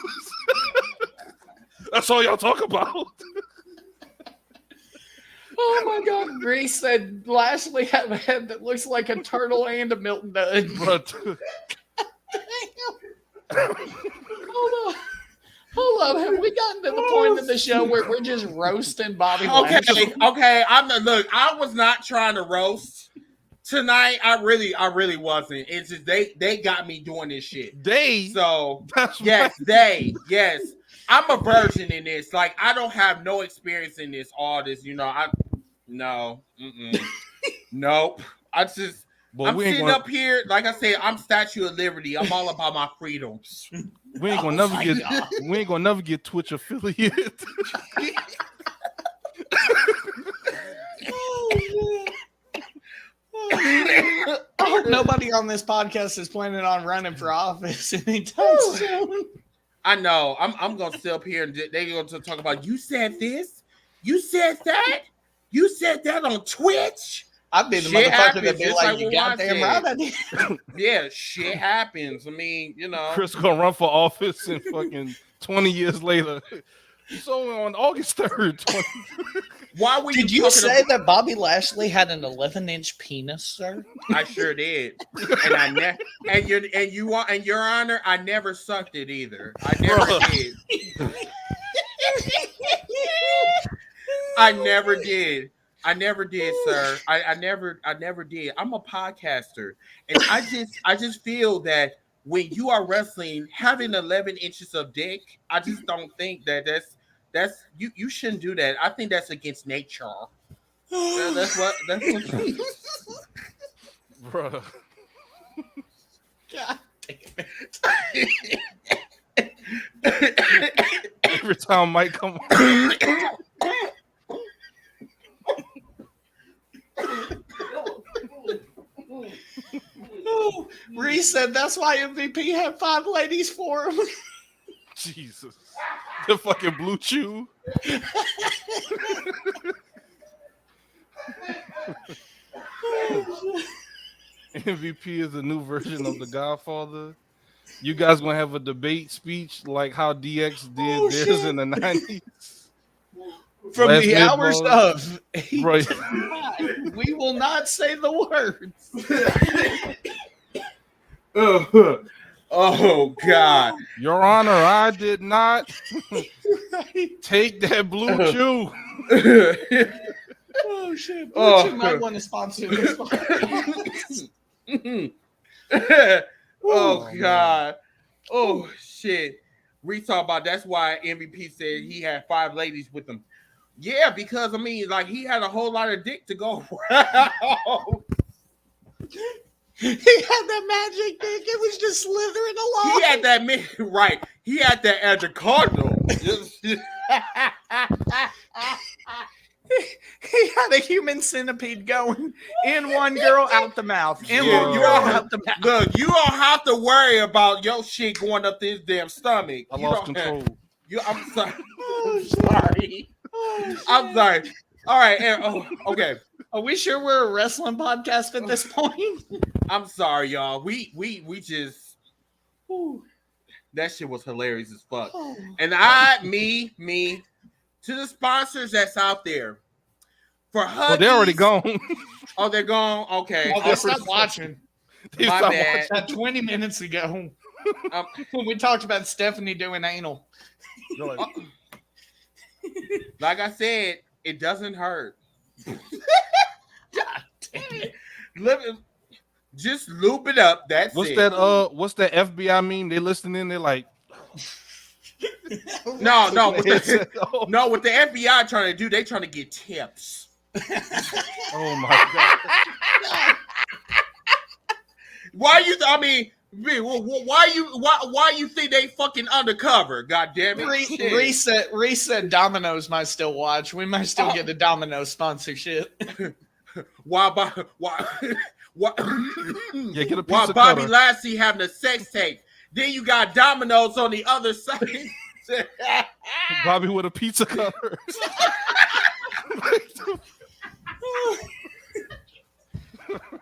That's all y'all talk about. Oh my God! Grease said Lashley had a head that looks like a turtle and a Milton Dud. Hold on. Have we gotten to the point of the show where we're just roasting Bobby Lashley? Okay. I was not trying to roast tonight. I really wasn't. It's just they got me doing this shit. Yes. I'm a virgin in this. Like I don't have no experience in this. All this, you know. Nope. I'm sitting up here, like I said, I'm Statue of Liberty. I'm all about my freedoms. We ain't gonna never get Twitch affiliate. I hope nobody on this podcast is planning on running for office anytime soon. I know. I'm gonna sit up here and they're gonna talk about you said this, you said that, you said that on Twitch. I'd be the shit motherfucker that happens, be just like, like you what goddamn Juan right I did. Yeah, shit happens. I mean, you know. Chris gonna run for office and fucking 20 years later. So on August 3rd, Why were Did you say that Bobby Lashley had an 11-inch penis, sir? I sure did, and your honor, I never sucked it either. I never did. I never did. I never did, sir. I never did. I'm a podcaster, and I just feel that when you are wrestling, having 11 inches of dick, I just don't think that's you shouldn't do that. I think that's against nature. That's what. bro. God damn it. Every time Mike come on. Reese said that's why MVP had 5 ladies for him. Jesus. The fucking blue chew. MVP is a new version of the Godfather. You guys gonna have a debate speech like how DX did theirs in the 90s? From Last the hours mid-ball. of Right. we will not say the words. Oh God, Your Honor, I did not take that blue chew. Oh shit! Blue Chew might want to sponsor this podcast. Oh God. Oh shit. We talk about that's why MVP said he had 5 ladies with him. Yeah, because I mean, like he had a whole lot of dick to go around. He had that magic dick. It was just slithering along. He had that right. He had that as a cardinal. He had a human centipede going in one girl, out the mouth. In Yeah, one you girl, don't out the mouth. Look, you don't have to worry about your shit going up this damn stomach. I lost control. I'm sorry. I'm sorry. I'm sorry. All right. Okay. Are we sure we're a wrestling podcast at this point? I'm sorry, y'all. We just that shit was hilarious as fuck. And me to the sponsors that's out there for Huggies. Oh, they're already gone. Oh, they're gone. Okay. Oh, they stopped watching. My bad. About 20 minutes ago, when we talked about Stephanie doing anal. Like I said, it doesn't hurt. God damn it. Just loop it up. That's what's it. What's that FBI meme? They listening. They're like, no. With the FBI trying to do, they trying to get tips. oh my God. Why you think they fucking undercover? God damn it! Reset Domino's might still watch. We might still get the Domino's sponsorship. Why Yeah, get a while pizza Bobby cutter. Lashley having a sex tape, then you got Domino's on the other side. Bobby with a pizza cutter.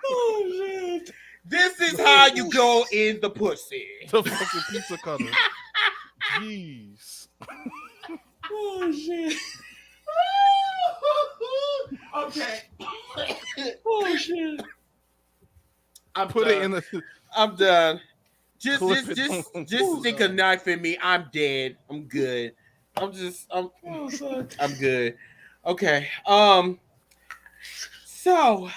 Oh shit! This is how you go in the pussy. The fucking pizza cutter. Jeez. Oh shit! Okay. Oh shit! I'm Put done. it in the. I'm done. Just stick a done. knife in me. I'm dead. I'm good. I'm good. Okay. So,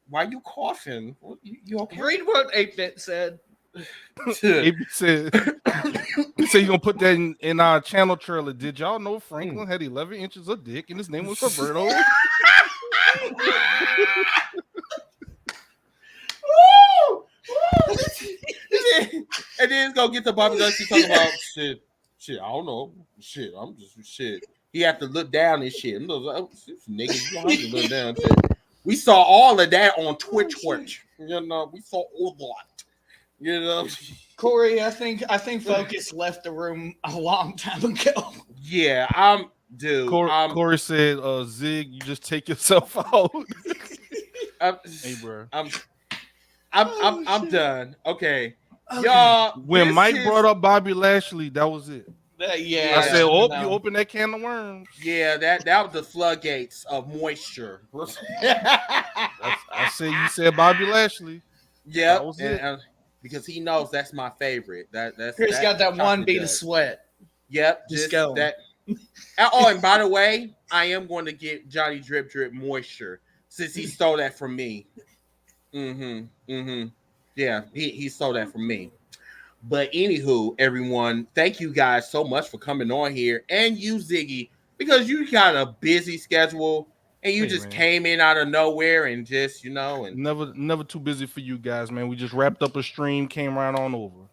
why you coughing? You okay? Read what 8-Bit said. He said you're gonna put that in our channel trailer. Did y'all know Franklin had 11 inches of dick and his name was Roberto? And then it's gonna get to Bobby Lashley talking about shit. I don't know. Shit, I'm just shit. He have to look down and shit. And niggas, you don't have to look down. Shit. We saw all of that on Twitch. You know, we saw all that. You know, Corey, I think Focus left the room a long time ago. Yeah, dude. Corey said, "Zig, you just take yourself out." Hey, bro. I'm done. Okay. Y'all. When Mike brought up Bobby Lashley, that was it. Yeah, I said, "Oh, you opened that can of worms." Yeah, that was the floodgates of moisture. I said, you said Bobby Lashley. Yep, because he knows that's my favorite. That's Chris got that one bead of sweat. Yep, just that. Oh, and by the way, I am going to get Johnny Drip Drip moisture since he stole that from me. Yeah, he stole that from me. But anywho, everyone, thank you guys so much for coming on here, and you, Ziggy, because you got a busy schedule and you came in out of nowhere and just, and never too busy for you guys, man. We just wrapped up a stream, came right on over.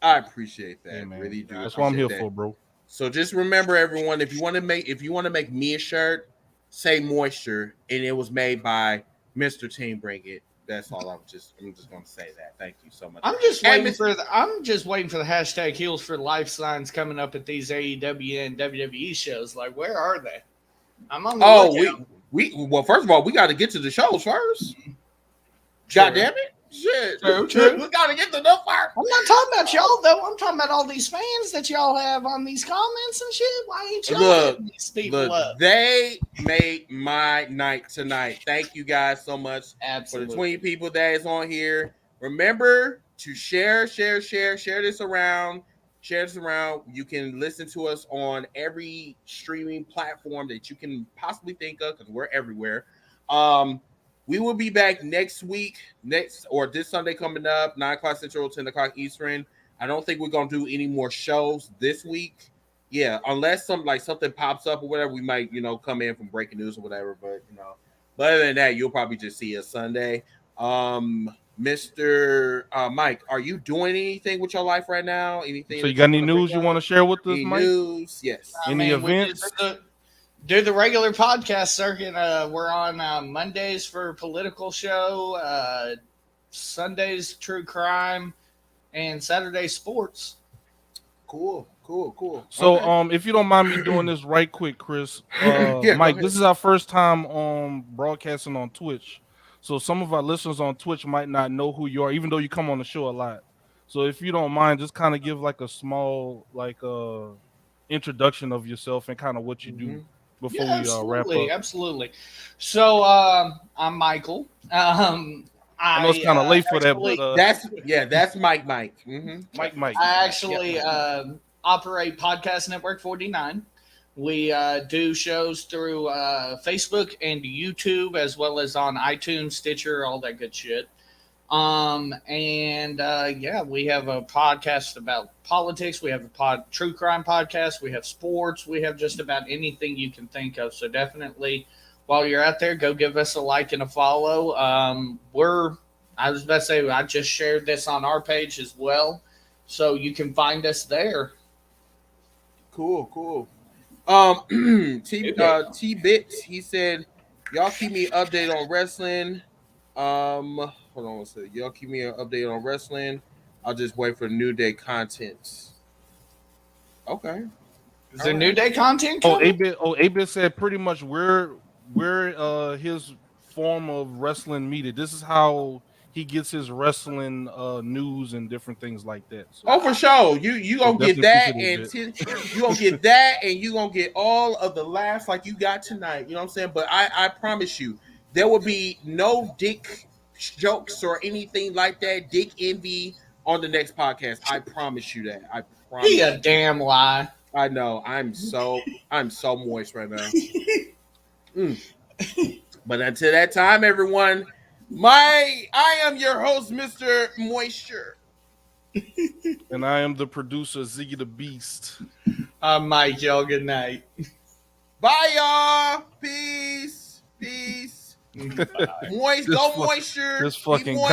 I appreciate that. Yeah, really do. That's what I'm here for, bro. So just remember, everyone, if you want to make me a shirt, say moisture, and it was made by Mr. Team Bring It. That's all. I'm just going to say that. Thank you so much. I'm just waiting for the hashtag Heels for Life signs coming up at these AEW and WWE shows. Like, where are they? I'm on the lookout. Well, first of all, we got to get to the shows first. God damn it. Shit. True. We got to get to the first. I'm not talking about y'all, though. I'm talking about all these fans that y'all have on these comments and shit. Why ain't y'all hitting these people up? They made my night tonight. Thank you guys so much. Absolutely. For the 20 people that is on here. Remember to share this around. Share this around. You can listen to us on every streaming platform that you can possibly think of because we're everywhere. We will be back next week, this Sunday coming up, 9 o'clock Central, 10 o'clock Eastern. I don't think we're going to do any more shows this week. Yeah, unless something pops up or whatever, we might, come in from breaking news or whatever. But, other than that, you'll probably just see us Sunday. Mr. Mike, are you doing anything with your life right now? Anything? So you got any news you want to share with us, Mike? News? Yes. Any events? Do the regular podcast circuit. We're on Mondays for political show, Sundays true crime, and Saturday sports. Cool. So, if you don't mind me doing this right quick, Chris, Mike, this is our first time broadcasting on Twitch. So some of our listeners on Twitch might not know who you are, even though you come on the show a lot. So if you don't mind, just kind of give a small introduction of yourself and kind of what you do. Before we wrap up. Absolutely. So I'm Michael. I know it's kind of late for that, but that's Mike. Mm-hmm. Mike. I actually operate Podcast Network 49. We do shows through Facebook and YouTube, as well as on iTunes, Stitcher, all that good shit. We have a podcast about politics. We have a true crime podcast. We have sports. We have just about anything you can think of. So definitely, while you're out there, go give us a like and a follow. I was about to say, I just shared this on our page as well, so you can find us there. Cool. T-Bits, he said, y'all keep me updated on wrestling. Hold on one second. Y'all keep me an update on wrestling. I'll just wait for New Day content. Okay. Is there New Day content coming? A-Bit said pretty much where his form of wrestling media. This is how he gets his wrestling news and different things like that. So, for sure. You gonna get that, and you gonna get that, and you gonna get all of the laughs like you got tonight. You know what I'm saying? But I promise you, there will be no dick jokes or anything like that, dick envy on the next podcast. I promise you that. I promise. Be a damn lie. I know. I'm so moist right now. But until that time, everyone, I am your host, Mr. Moisture. And I am the producer, Ziggy the Beast. I'm Mike, y'all. Good night. Bye, y'all. Peace. Moist, go moisture. This fucking guy.